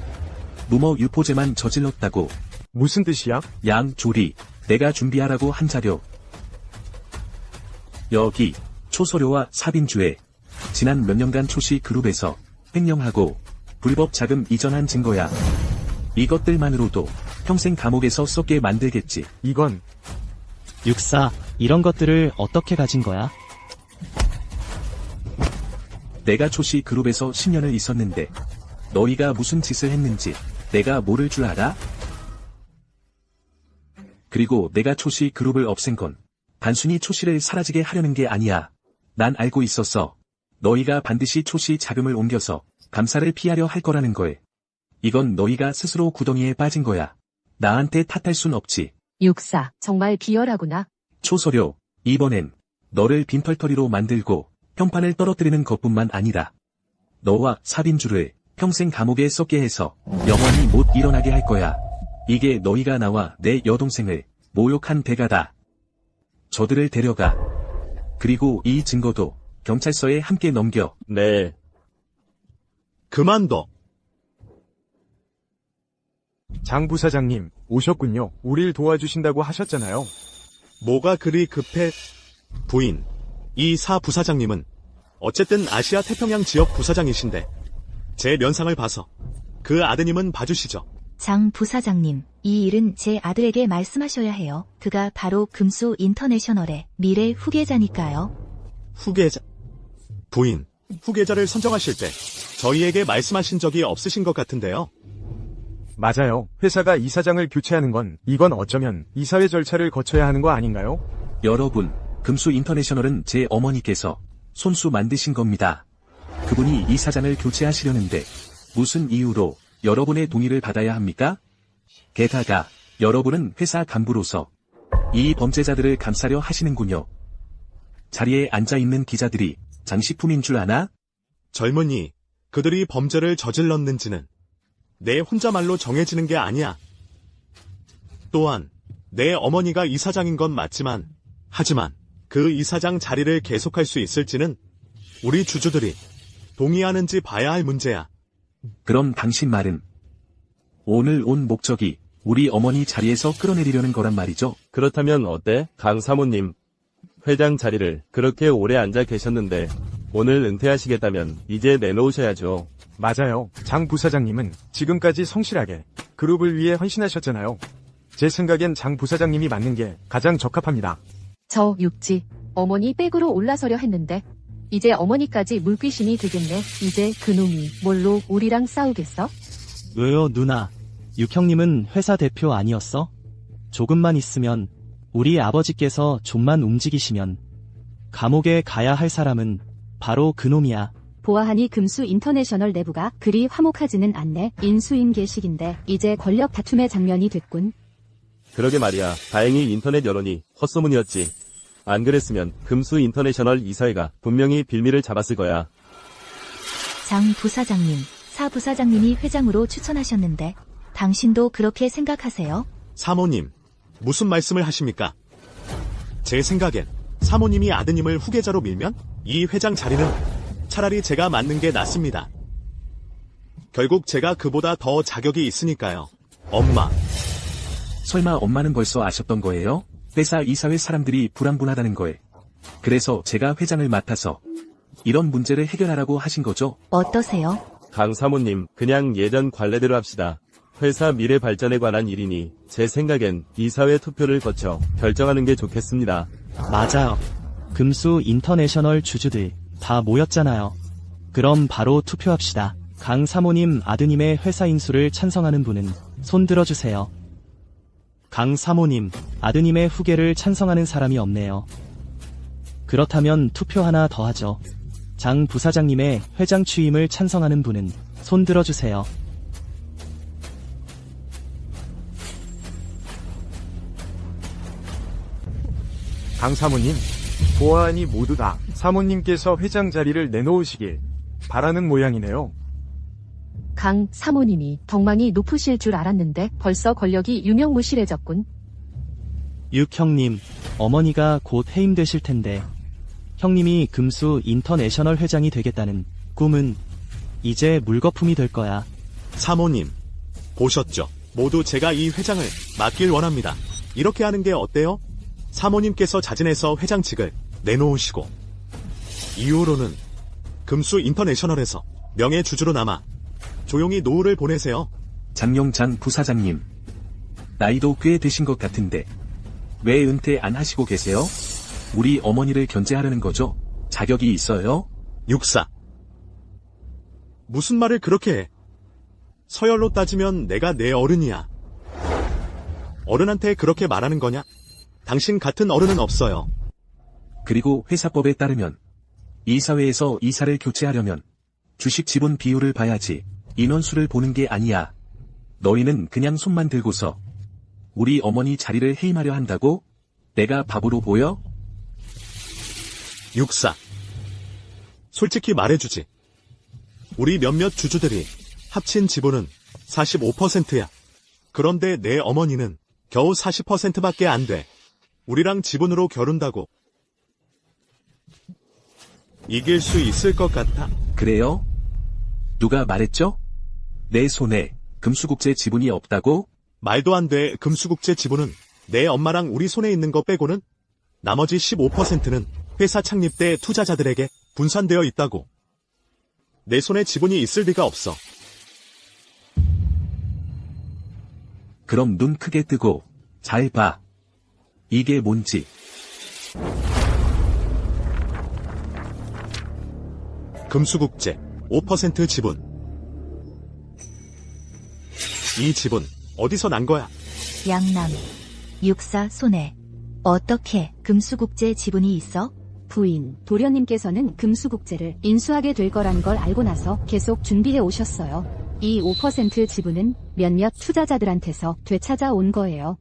루머 유포죄만 저질렀다고. 무슨 뜻이야? 양조리, 내가 준비하라고 한 자료. 여기 초서료와 사빈주에 지난 몇 년간 초시 그룹에서 횡령하고 불법 자금 이전한 증거야. 이것들만으로도 평생 감옥에서 썩게 만들겠지. 이건 육사. 이런 것들을 어떻게 가진 거야? 내가 초시 그룹에서 10년을 있었는데 너희가 무슨 짓을 했는지 내가 모를 줄 알아? 그리고 내가 초시 그룹을 없앤 건 단순히 초시를 사라지게 하려는 게 아니야. 난 알고 있었어. 너희가 반드시 초시 자금을 옮겨서 감사를 피하려 할 거라는 걸. 이건 너희가 스스로 구덩이에 빠진 거야. 나한테 탓할 순 없지. 육사. 정말 비열하구나. 초서료, 이번엔 너를 빈털터리로 만들고 평판을 떨어뜨리는 것뿐만 아니라 너와 사빈주를 평생 감옥에 썩게 해서 영원히 못 일어나게 할 거야. 이게 너희가 나와 내 여동생을 모욕한 대가다. 저들을 데려가. 그리고 이 증거도 경찰서에 함께 넘겨. 네. 그만둬. 장 부사장님, 오셨군요. 우릴 도와주신다고 하셨잖아요. 뭐가 그리 급해? 부인, 이 사 부사장님은 어쨌든 아시아 태평양 지역 부사장이신데 제 면상을 봐서 그 아드님은 봐주시죠. 장 부사장님, 이 일은 제 아들에게 말씀하셔야 해요. 그가 바로 금수 인터내셔널의 미래 후계자니까요. 후계자. 부인, 후계자를 선정하실 때 저희에게 말씀하신 적이 없으신 것 같은데요. 맞아요. 회사가 이사장을 교체하는 건 이건 어쩌면 이사회 절차를 거쳐야 하는 거 아닌가요? 여러분, 금수 인터내셔널은 제 어머니께서 손수 만드신 겁니다. 그분이 이사장을 교체하시려는데 무슨 이유로 여러분의 동의를 받아야 합니까? 게다가 여러분은 회사 간부로서 이 범죄자들을 감싸려 하시는군요. 자리에 앉아있는 기자들이 장식품인 줄 아나? 젊은이, 그들이 범죄를 저질렀는지는 내 혼자 말로 정해지는 게 아니야. 또한 내 어머니가 이사장인 건 맞지만, 하지만 그 이사장 자리를 계속할 수 있을지는 우리 주주들이 동의하는지 봐야 할 문제야. 그럼 당신 말은 오늘 온 목적이 우리 어머니 자리에서 끌어내리려는 거란 말이죠? 그렇다면 어때? 강 사모님. 회장 자리를 그렇게 오래 앉아 계셨는데 오늘 은퇴하시겠다면 이제 내놓으셔야죠. 맞아요. 장 부사장님은 지금까지 성실하게 그룹을 위해 헌신하셨잖아요. 제 생각엔 장 부사장님이 맞는 게 가장 적합합니다. 저 육지, 어머니 백으로 올라서려 했는데 이제 어머니까지 물귀신이 되겠네. 이제 그놈이 뭘로 우리랑 싸우겠어? 왜요, 누나? 육형님은 회사 대표 아니었어? 조금만 있으면 우리 아버지께서 좀만 움직이시면 감옥에 가야 할 사람은 바로 그놈이야. 보아하니 금수 인터내셔널 내부가 그리 화목하지는 않네. 인수인계식인데 이제 권력 다툼의 장면이 됐군. 그러게 말이야. 다행히 인터넷 여론이 헛소문이었지. 안 그랬으면 금수 인터내셔널 이사회가 분명히 빌미를 잡았을 거야. 장 부사장님, 사 부사장님이 회장으로 추천하셨는데 당신도 그렇게 생각하세요? 사모님, 무슨 말씀을 하십니까? 제 생각엔 사모님이 아드님을 후계자로 밀면 이 회장 자리는 차라리 제가 맡는 게 낫습니다. 결국 제가 그보다 더 자격이 있으니까요. 엄마. 설마 엄마는 벌써 아셨던 거예요? 회사 이사회 사람들이 불안분하다는 거에. 그래서 제가 회장을 맡아서 이런 문제를 해결하라고 하신 거죠? 어떠세요? 강 사모님, 그냥 예전 관례대로 합시다. 회사 미래 발전에 관한 일이니 제 생각엔 이사회 투표를 거쳐 결정하는 게 좋겠습니다. 맞아요. 금수 인터내셔널 주주들 다 모였잖아요. 그럼 바로 투표합시다. 강 사모님 아드님의 회사 인수를 찬성하는 분은 손 들어주세요. 강 사모님 아드님의 후계를 찬성하는 사람이 없네요. 그렇다면 투표 하나 더 하죠. 장 부사장님의 회장 취임을 찬성하는 분은 손 들어주세요. 강 사모님, 보아하니 모두 다 사모님께서 회장 자리를 내놓으시길 바라는 모양이네요. 강 사모님이 덕망이 높으실 줄 알았는데 벌써 권력이 유명무실해졌군. 육형님, 어머니가 곧 해임되실 텐데 형님이 금수 인터내셔널 회장이 되겠다는 꿈은 이제 물거품이 될 거야. 사모님, 보셨죠? 모두 제가 이 회장을 맡길 원합니다. 이렇게 하는 게 어때요? 사모님께서 자진해서 회장직을 내놓으시고 이후로는 금수 인터내셔널에서 명예주주로 남아 조용히 노후를 보내세요. 장용장 부사장님. 나이도 꽤 되신 것 같은데 왜 은퇴 안 하시고 계세요? 우리 어머니를 견제하려는 거죠? 자격이 있어요? 육사. 무슨 말을 그렇게 해? 서열로 따지면 내가 내 어른이야. 어른한테 그렇게 말하는 거냐? 당신 같은 어른은 없어요. 그리고 회사법에 따르면 이사회에서 이사를 교체하려면 주식 지분 비율을 봐야지 인원수를 보는 게 아니야. 너희는 그냥 손만 들고서 우리 어머니 자리를 해임하려 한다고? 내가 바보로 보여? 육사. 솔직히 말해주지. 우리 몇몇 주주들이 합친 지분은 45%야. 그런데 내 어머니는 겨우 40%밖에 안 돼. 우리랑 지분으로 겨룬다고 이길 수 있을 것 같아? 그래요? 누가 말했죠? 내 손에 금수국제 지분이 없다고? 말도 안 돼. 금수국제 지분은 내 엄마랑 우리 손에 있는 거 빼고는 나머지 15%는 회사 창립 때 투자자들에게 분산되어 있다고. 내 손에 지분이 있을 리가 없어. 그럼 눈 크게 뜨고 잘 봐. 이게 뭔지. 금수국제 5% 지분. 이 지분 어디서 난 거야? 양남, 육사 손해. 어떻게 금수국제 지분이 있어? 부인, 도련님께서는 금수국제를 인수하게 될 거란 걸 알고 나서 계속 준비해 오셨어요. 이 5% 지분은 몇몇 투자자들한테서 되찾아 온 거예요.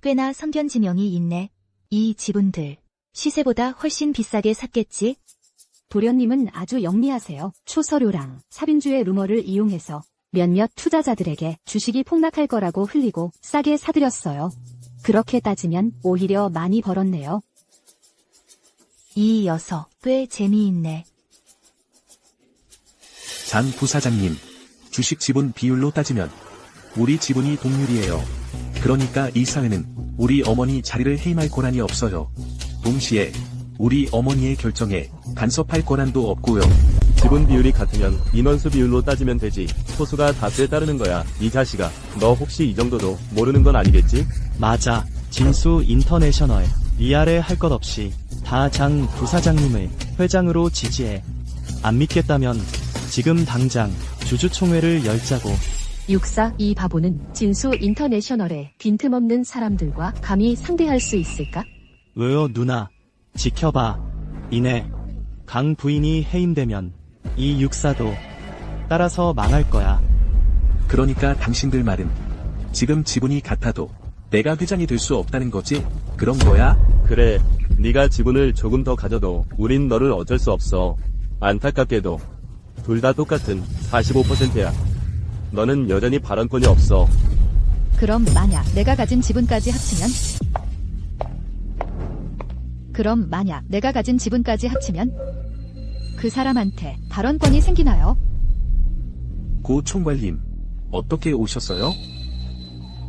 꽤나 성견지명이 있네. 이 지분들 시세보다 훨씬 비싸게 샀겠지? 도련님은 아주 영리하세요. 초서류랑 사빈주의 루머를 이용해서 몇몇 투자자들에게 주식이 폭락할 거라고 흘리고 싸게 사들였어요. 그렇게 따지면 오히려 많이 벌었네요. 이 녀석 꽤 재미있네. 장 부사장님, 주식 지분 비율로 따지면 우리 지분이 동률이에요. 그러니까 이 사회는 우리 어머니 자리를 해임할 권한이 없어요. 동시에 우리 어머니의 결정에 간섭할 권한도 없고요. 지분 비율이 같으면 인원수 비율로 따지면 되지. 소수가 다수에 따르는 거야. 이 자식아, 너 혹시 이 정도도 모르는 건 아니겠지? 맞아. 진수 인터내셔널. 위아래 할 것 없이 다 장 부사장님을 회장으로 지지해. 안 믿겠다면 지금 당장 주주총회를 열자고. 육사, 이 바보는 진수 인터내셔널의 빈틈없는 사람들과 감히 상대할 수 있을까? 왜요 누나. 지켜봐. 이내 강 부인이 해임되면 이 육사도 따라서 망할 거야. 그러니까 당신들 말은 지금 지분이 같아도 내가 회장이 될 수 없다는 거지? 그런 거야? 그래, 네가 지분을 조금 더 가져도 우린 너를 어쩔 수 없어. 안타깝게도 둘 다 똑같은 45%야. 너는 여전히 발언권이 없어. 그럼 만약 내가 가진 지분까지 합치면 그 사람한테 발언권이 생기나요? 고 총괄님, 어떻게 오셨어요?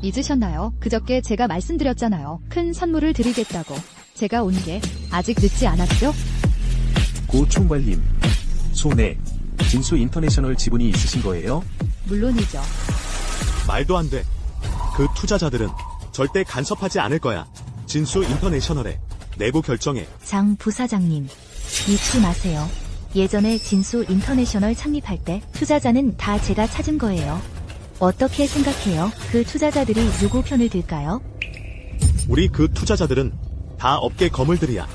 잊으셨나요? 그저께 제가 말씀드렸잖아요. 큰 선물을 드리겠다고. 제가 온 게 아직 늦지 않았죠? 고 총괄님, 손에 진수 인터내셔널 지분이 있으신 거예요? 물론이죠. 말도 안 돼. 그 투자자들은 절대 간섭하지 않을 거야. 진수 인터내셔널의 내부 결정에. 장 부사장님, 잊지 마세요. 예전에 진수 인터내셔널 창립할 때 투자자는 다 제가 찾은 거예요. 어떻게 생각해요? 그 투자자들이 누구 편을 들까요? 우리 그 투자자들은 다 업계 거물들이야.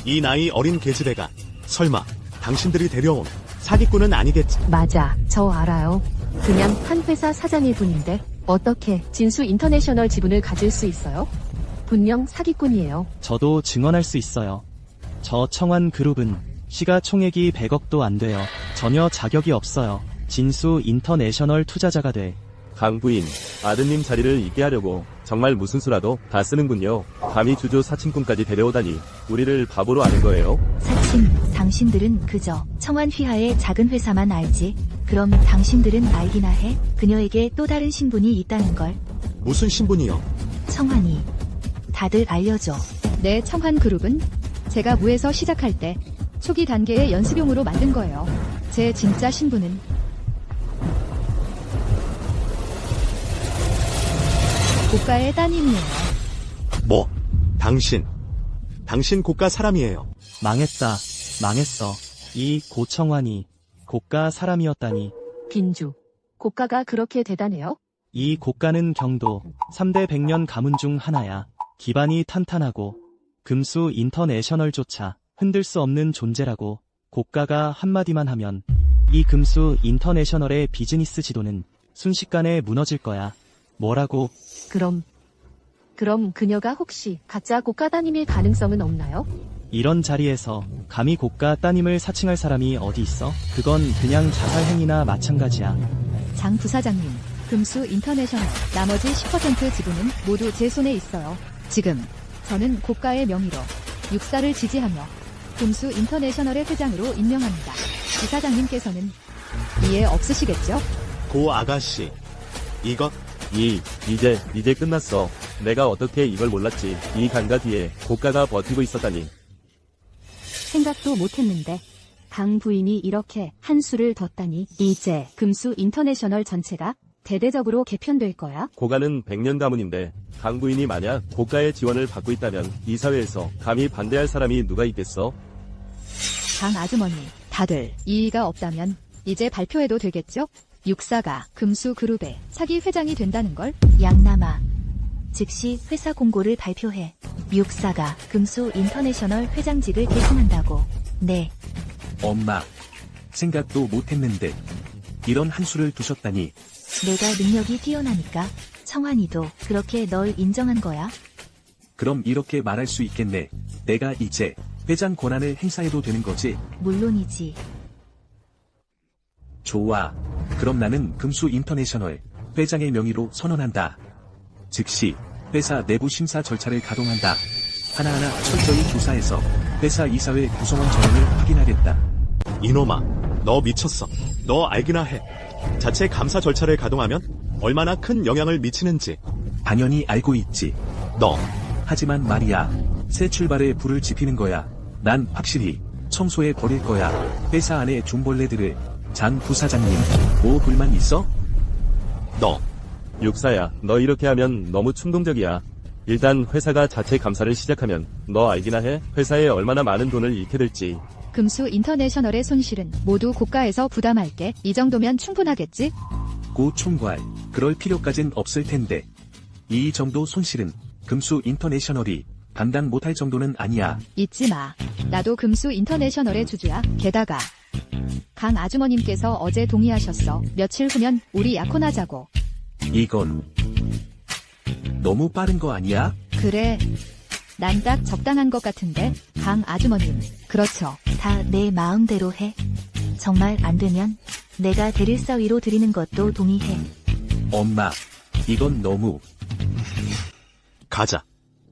이 나이 어린 계집애가 설마 당신들이 데려온 사기꾼은 아니겠지? 맞아, 저 알아요. 그냥 한 회사 사장일 뿐인데 어떻게 진수 인터내셔널 지분을 가질 수 있어요? 분명 사기꾼이에요. 저도 증언할 수 있어요. 저 청환 그룹은 시가총액이 100억도 안 돼요. 전혀 자격이 없어요. 진수 인터내셔널 투자자가 돼. 강 부인, 아드님 자리를 있게 하려고 정말 무슨 수라도 다 쓰는군요. 감히 주주 사칭꾼까지 데려오다니 우리를 바보로 아는 거예요? 사칭, 당신들은 그저 청환 휘하의 작은 회사만 알지. 그럼 당신들은 알기나 해? 그녀에게 또 다른 신분이 있다는 걸. 무슨 신분이요? 청환이. 다들 알려줘. 내 청환그룹은 제가 무에서 시작할 때 초기 단계의 연습용으로 만든 거예요. 제 진짜 신분은 고가의 따님이에요. 뭐? 당신 고가 사람이에요. 망했어. 이 고청환이 고가 사람이었다니. 빈주, 고가가 그렇게 대단해요? 이 고가는 경도 3대 100년 가문 중 하나야. 기반이 탄탄하고 금수 인터내셔널조차 흔들 수 없는 존재라고. 고가가 한마디만 하면 이 금수 인터내셔널의 비즈니스 지도는 순식간에 무너질 거야. 뭐라고? 그럼 그녀가 혹시 가짜 고가 따님일 가능성은 없나요? 이런 자리에서 감히 고가 따님을 사칭할 사람이 어디 있어? 그건 그냥 자살 행위나 마찬가지야. 장 부사장님, 금수 인터내셔널 나머지 10% 지분은 모두 제 손에 있어요. 지금 저는 고가의 명의로 육사를 지지하며 금수 인터내셔널의 회장으로 임명합니다. 이사장님께서는 이해 없으시겠죠? 고 아가씨, 이것 이제 끝났어. 내가 어떻게 이걸 몰랐지. 이 강가 뒤에 고가가 버티고 있었다니. 생각도 못했는데 강 부인이 이렇게 한 수를 뒀다니. 이제 금수 인터내셔널 전체가 대대적으로 개편될 거야. 고가는 100년 가문인데 강 부인이 만약 고가의 지원을 받고 있다면 이 사회에서 감히 반대할 사람이 누가 있겠어? 강 아주머니, 다들 이의가 없다면 이제 발표해도 되겠죠? 육사가 금수그룹의 차기 회장이 된다는 걸. 양남아. 즉시 회사 공고를 발표해. 육사가 금수 인터내셔널 회장직을 계승한다고. 네. 엄마, 생각도 못했는데 이런 한 수를 두셨다니. 내가 능력이 뛰어나니까 청환이도 그렇게 널 인정한 거야? 그럼 이렇게 말할 수 있겠네. 내가 이제 회장 권한을 행사해도 되는 거지? 물론이지. 좋아. 그럼 나는 금수 인터내셔널 회장의 명의로 선언한다. 즉시 회사 내부 심사 절차를 가동한다. 하나하나 철저히 조사해서 회사 이사회 구성원 전원을 확인하겠다. 이놈아, 너 미쳤어. 너 알기나 해. 자체 감사 절차를 가동하면 얼마나 큰 영향을 미치는지. 당연히 알고 있지. 너, 하지만 말이야. 새 출발에 불을 지피는 거야. 난 확실히 청소해 버릴 거야. 회사 안에 존벌레들을. 장 부사장님, 뭐 불만 있어? 너. 육사야, 너 이렇게 하면 너무 충동적이야. 일단 회사가 자체 감사를 시작하면 너 알기나 해? 회사에 얼마나 많은 돈을 잃게 될지. 금수 인터내셔널의 손실은 모두 고가에서 부담할게. 이 정도면 충분하겠지? 고 총괄, 그럴 필요까진 없을 텐데. 이 정도 손실은 금수 인터내셔널이 감당 못할 정도는 아니야. 잊지 마. 나도 금수 인터내셔널의 주주야. 게다가 강 아주머님께서 어제 동의하셨어. 며칠 후면 우리 약혼하자고. 이건 너무 빠른 거 아니야? 그래. 난 딱 적당한 것 같은데. 강 아주머님. 그렇죠. 다 내 마음대로 해. 정말 안 되면 내가 대릴사 위로 드리는 것도 동의해. 엄마, 이건 너무. 가자.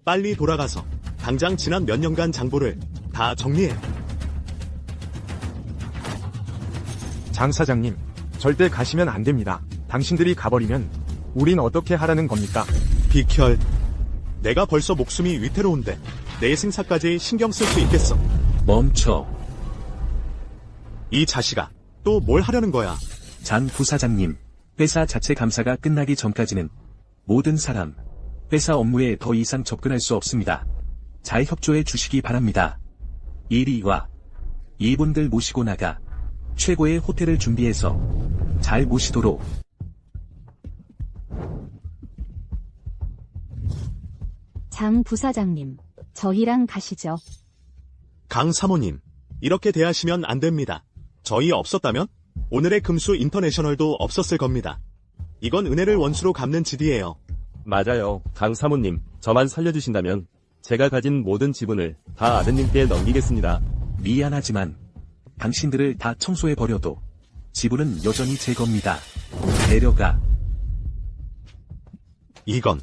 빨리 돌아가서 당장 지난 몇 년간 장보를 다 정리해. 장 사장님, 절대 가시면 안 됩니다. 당신들이 가버리면 우린 어떻게 하라는 겁니까? 비켜. 내가 벌써 목숨이 위태로운데 내 생사까지 신경 쓸 수 있겠어. 멈춰. 이 자식아, 또 뭘 하려는 거야? 장 부사장님, 회사 자체 감사가 끝나기 전까지는 모든 사람, 회사 업무에 더 이상 접근할 수 없습니다. 잘 협조해 주시기 바랍니다. 이리 와. 이분들 모시고 나가. 최고의 호텔을 준비해서 잘 모시도록. 장 부사장님, 저희랑 가시죠. 강 사모님, 이렇게 대하시면 안 됩니다. 저희 없었다면 오늘의 금수 인터내셔널도 없었을 겁니다. 이건 은혜를 원수로 갚는 짓이에요. 맞아요. 강 사모님, 저만 살려주신다면 제가 가진 모든 지분을 다 아드님께 넘기겠습니다. 미안하지만 당신들을 다 청소해버려도 지분은 여전히 제 겁니다. 데려가. 이건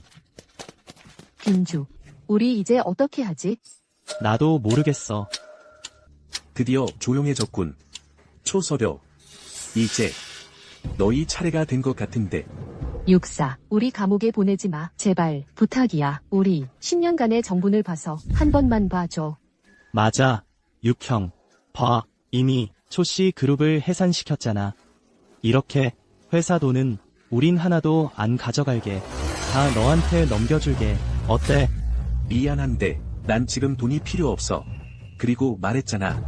빈주. 우리 이제 어떻게 하지? 나도 모르겠어. 드디어 조용해졌군. 초서려. 이제 너희 차례가 된 것 같은데. 육사, 우리 감옥에 보내지 마. 제발, 부탁이야. 우리 10년간의 정분을 봐서 한 번만 봐줘. 맞아. 육형. 봐. 이미 초씨 그룹을 해산시켰잖아. 이렇게 회사 돈은 우린 하나도 안 가져갈게. 다 너한테 넘겨줄게. 어때? 미안한데 난 지금 돈이 필요 없어. 그리고 말했잖아.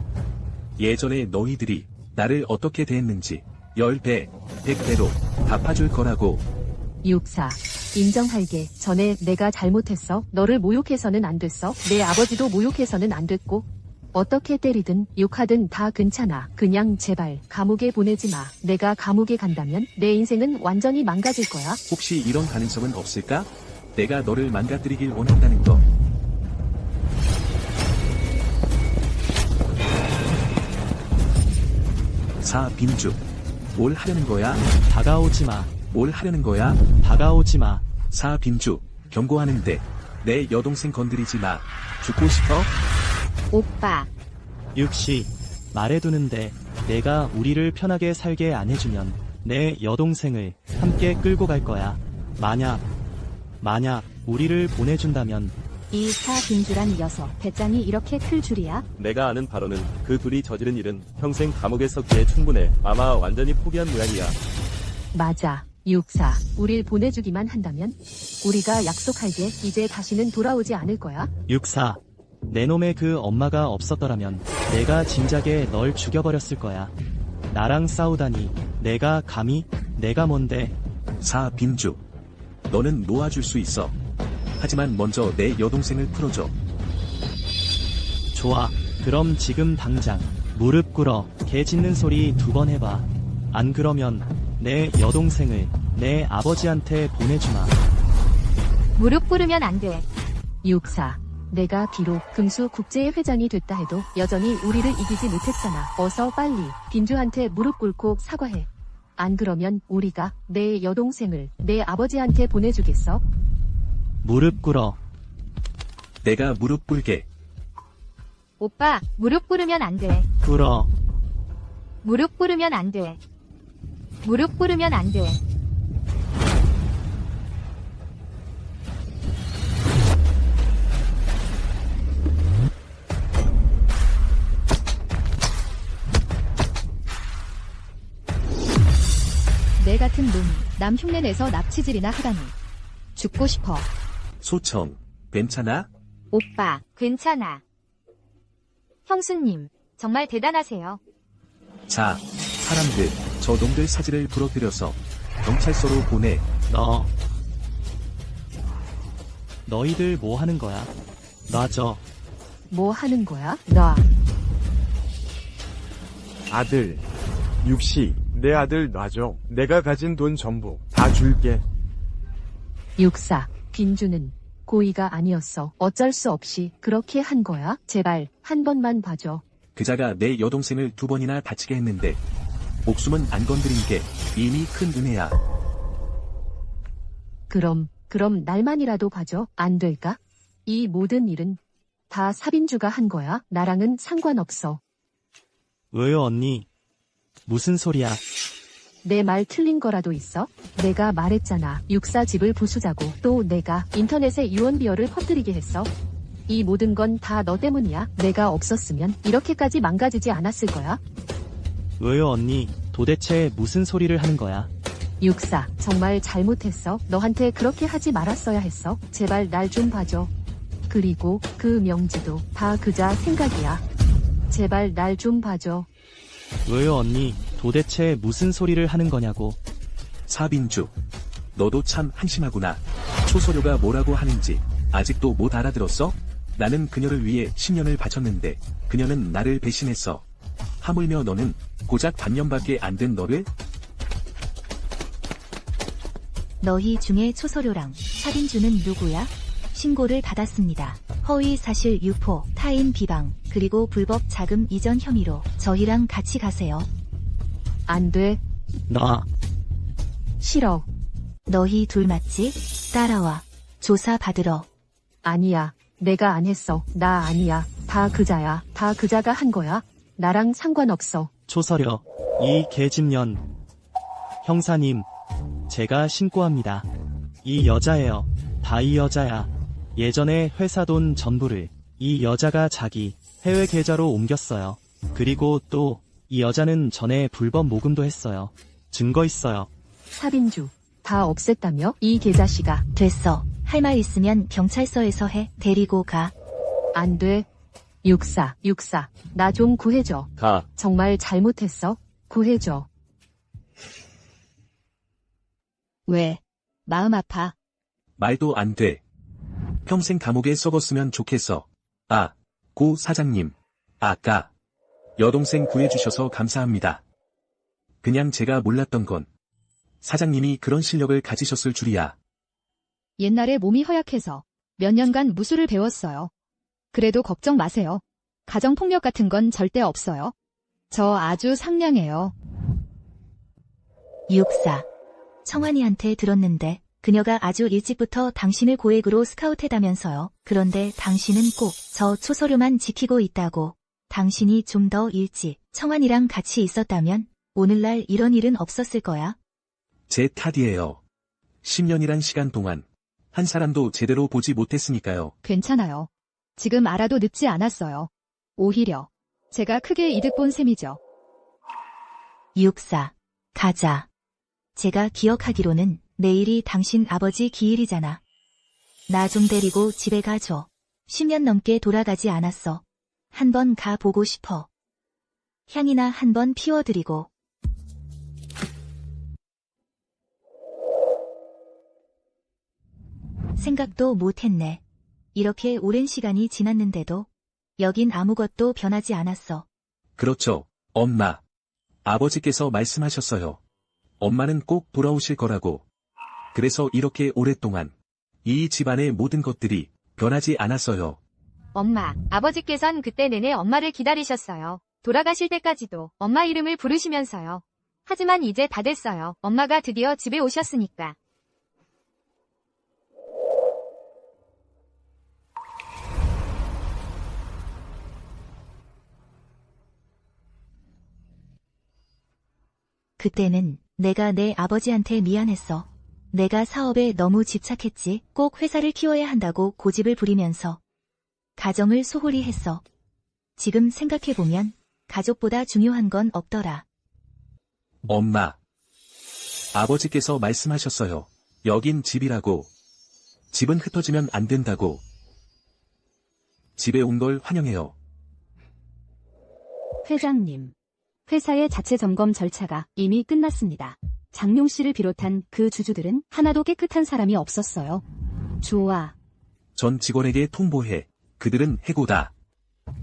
예전에 너희들이 나를 어떻게 대했는지 10배, 100배로 갚아줄 거라고. 육사, 인정할게. 전에 내가 잘못했어. 너를 모욕해서는 안 됐어. 내 아버지도 모욕해서는 안 됐고. 어떻게 때리든 욕하든 다 괜찮아. 그냥 제발 감옥에 보내지 마. 내가 감옥에 간다면 내 인생은 완전히 망가질 거야. 혹시 이런 가능성은 없을까? 내가 너를 망가뜨리길 원한다는 거. 사 빈주. 뭘 하려는 거야? 다가오지 마. 뭘 하려는 거야? 다가오지 마. 사 빈주. 경고하는데 내 여동생 건드리지 마. 죽고 싶어? 오빠. 육씨. 말해두는데 내가 우리를 편하게 살게 안 해주면 내 여동생을 함께 끌고 갈 거야. 만약 우리를 보내준다면 이 사빈주란 녀석 배짱이 이렇게 클 줄이야? 내가 아는 바로는 그 둘이 저지른 일은 평생 감옥에 썩기에 충분해. 아마 완전히 포기한 모양이야. 맞아. 육사, 우릴 보내주기만 한다면 우리가 약속할게. 이제 다시는 돌아오지 않을 거야. 육사. 내 놈의 그 엄마가 없었더라면 내가 진작에 널 죽여버렸을 거야. 나랑 싸우다니 내가 감히? 내가 뭔데? 사 빈주. 너는 놓아줄 수 있어. 하지만 먼저 내 여동생을 풀어줘. 좋아. 그럼 지금 당장 무릎 꿇어 개 짖는 소리 2번 해봐. 안 그러면 내 여동생을 내 아버지한테 보내주마. 무릎 꿇으면 안 돼. 육사, 내가 비록 금수 국제의 회장이 됐다 해도 여전히 우리를 이기지 못했잖아. 어서 빨리 빈주한테 무릎 꿇고 사과해. 안 그러면 우리가 내 여동생을 내 아버지한테 보내주겠어? 무릎 꿇어. 내가 무릎 꿇게. 오빠, 무릎 꿇으면 안 돼. 꿇어. 무릎 꿇으면 안 돼. 무릎 꿇으면 안 돼. 내 같은 놈이 남 흉내내서 납치질이나 하다니. 죽고 싶어. 소청, 괜찮아? 오빠, 괜찮아. 형수님, 정말 대단하세요. 자, 사람들, 저 놈들 사지를 부러뜨려서 경찰서로 보내. 너희들 뭐 하는 거야? 놔줘. 뭐 하는 거야? 놔. 아들. 육시, 내 아들 놔줘. 내가 가진 돈 전부 다 줄게. 육사, 빈주는 고의가 아니었어. 어쩔 수 없이 그렇게 한 거야. 제발 한 번만 봐줘. 그자가 내 여동생을 2번이나 다치게 했는데 목숨은 안 건드린 게 이미 큰 은혜야. 그럼 날만이라도 봐줘. 안 될까? 이 모든 일은 다 사빈주가 한 거야. 나랑은 상관없어. 왜요, 언니? 무슨 소리야? 내 말 틀린 거라도 있어? 내가 말했잖아. 육사 집을 부수자고. 또 내가 인터넷에 유언비어를 퍼뜨리게 했어. 이 모든 건 다 너 때문이야. 내가 없었으면 이렇게까지 망가지지 않았을 거야. 왜요, 언니? 도대체 무슨 소리를 하는 거야? 육사, 정말 잘못했어. 너한테 그렇게 하지 말았어야 했어. 제발 날 좀 봐줘. 그리고 그 명지도 다 그자 생각이야. 제발 날 좀 봐줘. 왜요, 언니? 도대체 무슨 소리를 하는 거냐고. 사빈주, 너도 참 한심하구나. 초소료가 뭐라고 하는지 아직도 못 알아들었어? 나는 그녀를 위해 10년을 바쳤는데 그녀는 나를 배신했어. 하물며 너는 고작 반년밖에 안 된 너를? 너희 중에 초서료랑 살인주는 누구야? 신고를 받았습니다. 허위 사실 유포, 타인 비방, 그리고 불법 자금 이전 혐의로 저희랑 같이 가세요. 안 돼. 나. 싫어. 너희 둘 맞지? 따라와. 조사 받으러. 아니야. 내가 안 했어. 나 아니야. 다 그자야. 다 그자가 한 거야. 나랑 상관없어. 초서려. 이 개집년. 형사님, 제가 신고합니다. 이 여자예요. 다 이 여자야. 예전에 회사 돈 전부를 이 여자가 자기 해외 계좌로 옮겼어요. 그리고 또 이 여자는 전에 불법 모금도 했어요. 증거 있어요. 사빈주. 다 없앴다며? 이 계자씨가. 됐어. 할 말 있으면 경찰서에서 해. 데리고 가. 안 돼. 육사. 나 좀 구해줘. 가. 정말 잘못했어. 구해줘. 왜? 마음 아파. 말도 안 돼. 평생 감옥에 썩었으면 좋겠어. 아, 고 사장님. 아까 여동생 구해주셔서 감사합니다. 그냥 제가 몰랐던 건 사장님이 그런 실력을 가지셨을 줄이야. 옛날에 몸이 허약해서 몇 년간 무술을 배웠어요. 그래도 걱정 마세요. 가정폭력 같은 건 절대 없어요. 저 아주 상냥해요. 육사. 청환이한테 들었는데 그녀가 아주 일찍부터 당신을 고액으로 스카우트했다면서요. 그런데 당신은 꼭 저 초서류만 지키고 있다고. 당신이 좀 더 일찍 청환이랑 같이 있었다면 오늘날 이런 일은 없었을 거야. 제 탓이에요. 10년이란 시간 동안 한 사람도 제대로 보지 못했으니까요. 괜찮아요. 지금 알아도 늦지 않았어요. 오히려 제가 크게 이득 본 셈이죠. 육사. 가자. 제가 기억하기로는 내일이 당신 아버지 기일이잖아. 나 좀 데리고 집에 가줘. 10년 넘게 돌아가지 않았어. 한번 가보고 싶어. 향이나 한번 피워드리고. 생각도 못했네. 이렇게 오랜 시간이 지났는데도 여긴 아무것도 변하지 않았어. 그렇죠, 엄마. 아버지께서 말씀하셨어요. 엄마는 꼭 돌아오실 거라고. 그래서 이렇게 오랫동안 이 집안의 모든 것들이 변하지 않았어요. 엄마, 아버지께선 그때 내내 엄마를 기다리셨어요. 돌아가실 때까지도 엄마 이름을 부르시면서요. 하지만 이제 다 됐어요. 엄마가 드디어 집에 오셨으니까. 그때는 내가 내 아버지한테 미안했어. 내가 사업에 너무 집착했지. 꼭 회사를 키워야 한다고 고집을 부리면서 가정을 소홀히 했어. 지금 생각해보면 가족보다 중요한 건 없더라. 엄마. 아버지께서 말씀하셨어요. 여긴 집이라고. 집은 흩어지면 안 된다고. 집에 온 걸 환영해요. 회장님, 회사의 자체 점검 절차가 이미 끝났습니다. 장용 씨를 비롯한 그 주주들은 하나도 깨끗한 사람이 없었어요. 좋아. 전 직원에게 통보해. 그들은 해고다.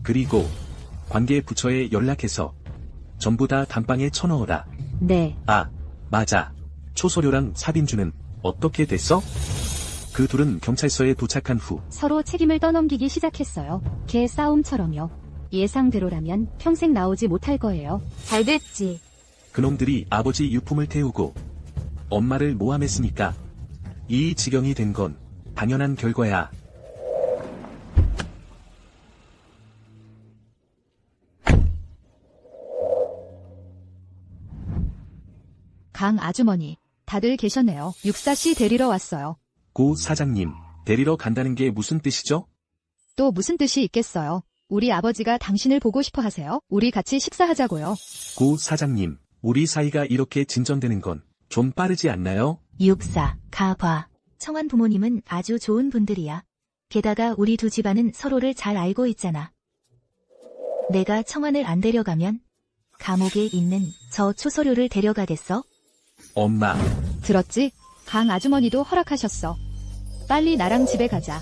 그리고 관계 부처에 연락해서 전부 다 단방에 쳐넣어라. 네, 아, 맞아. 초소료랑 사빈주는 어떻게 됐어? 그 둘은 경찰서에 도착한 후 서로 책임을 떠넘기기 시작했어요. 개 싸움처럼요. 예상대로라면 평생 나오지 못할 거예요. 잘 됐지. 그놈들이 아버지 유품을 태우고 엄마를 모함했으니까 이 지경이 된 건 당연한 결과야. 강 아주머니, 다들 계셨네요. 육사씨 데리러 왔어요. 고 사장님, 데리러 간다는 게 무슨 뜻이죠? 또 무슨 뜻이 있겠어요? 우리 아버지가 당신을 보고 싶어 하세요. 우리 같이 식사하자고요. 고 사장님, 우리 사이가 이렇게 진전되는 건 좀 빠르지 않나요? 육사, 가봐. 청한 부모님은 아주 좋은 분들이야. 게다가 우리 두 집안은 서로를 잘 알고 있잖아. 내가 청한을 안 데려가면 감옥에 있는 저 초소료를 데려가겠어? 엄마, 들었지? 강 아주머니도 허락하셨어. 빨리 나랑 집에 가자.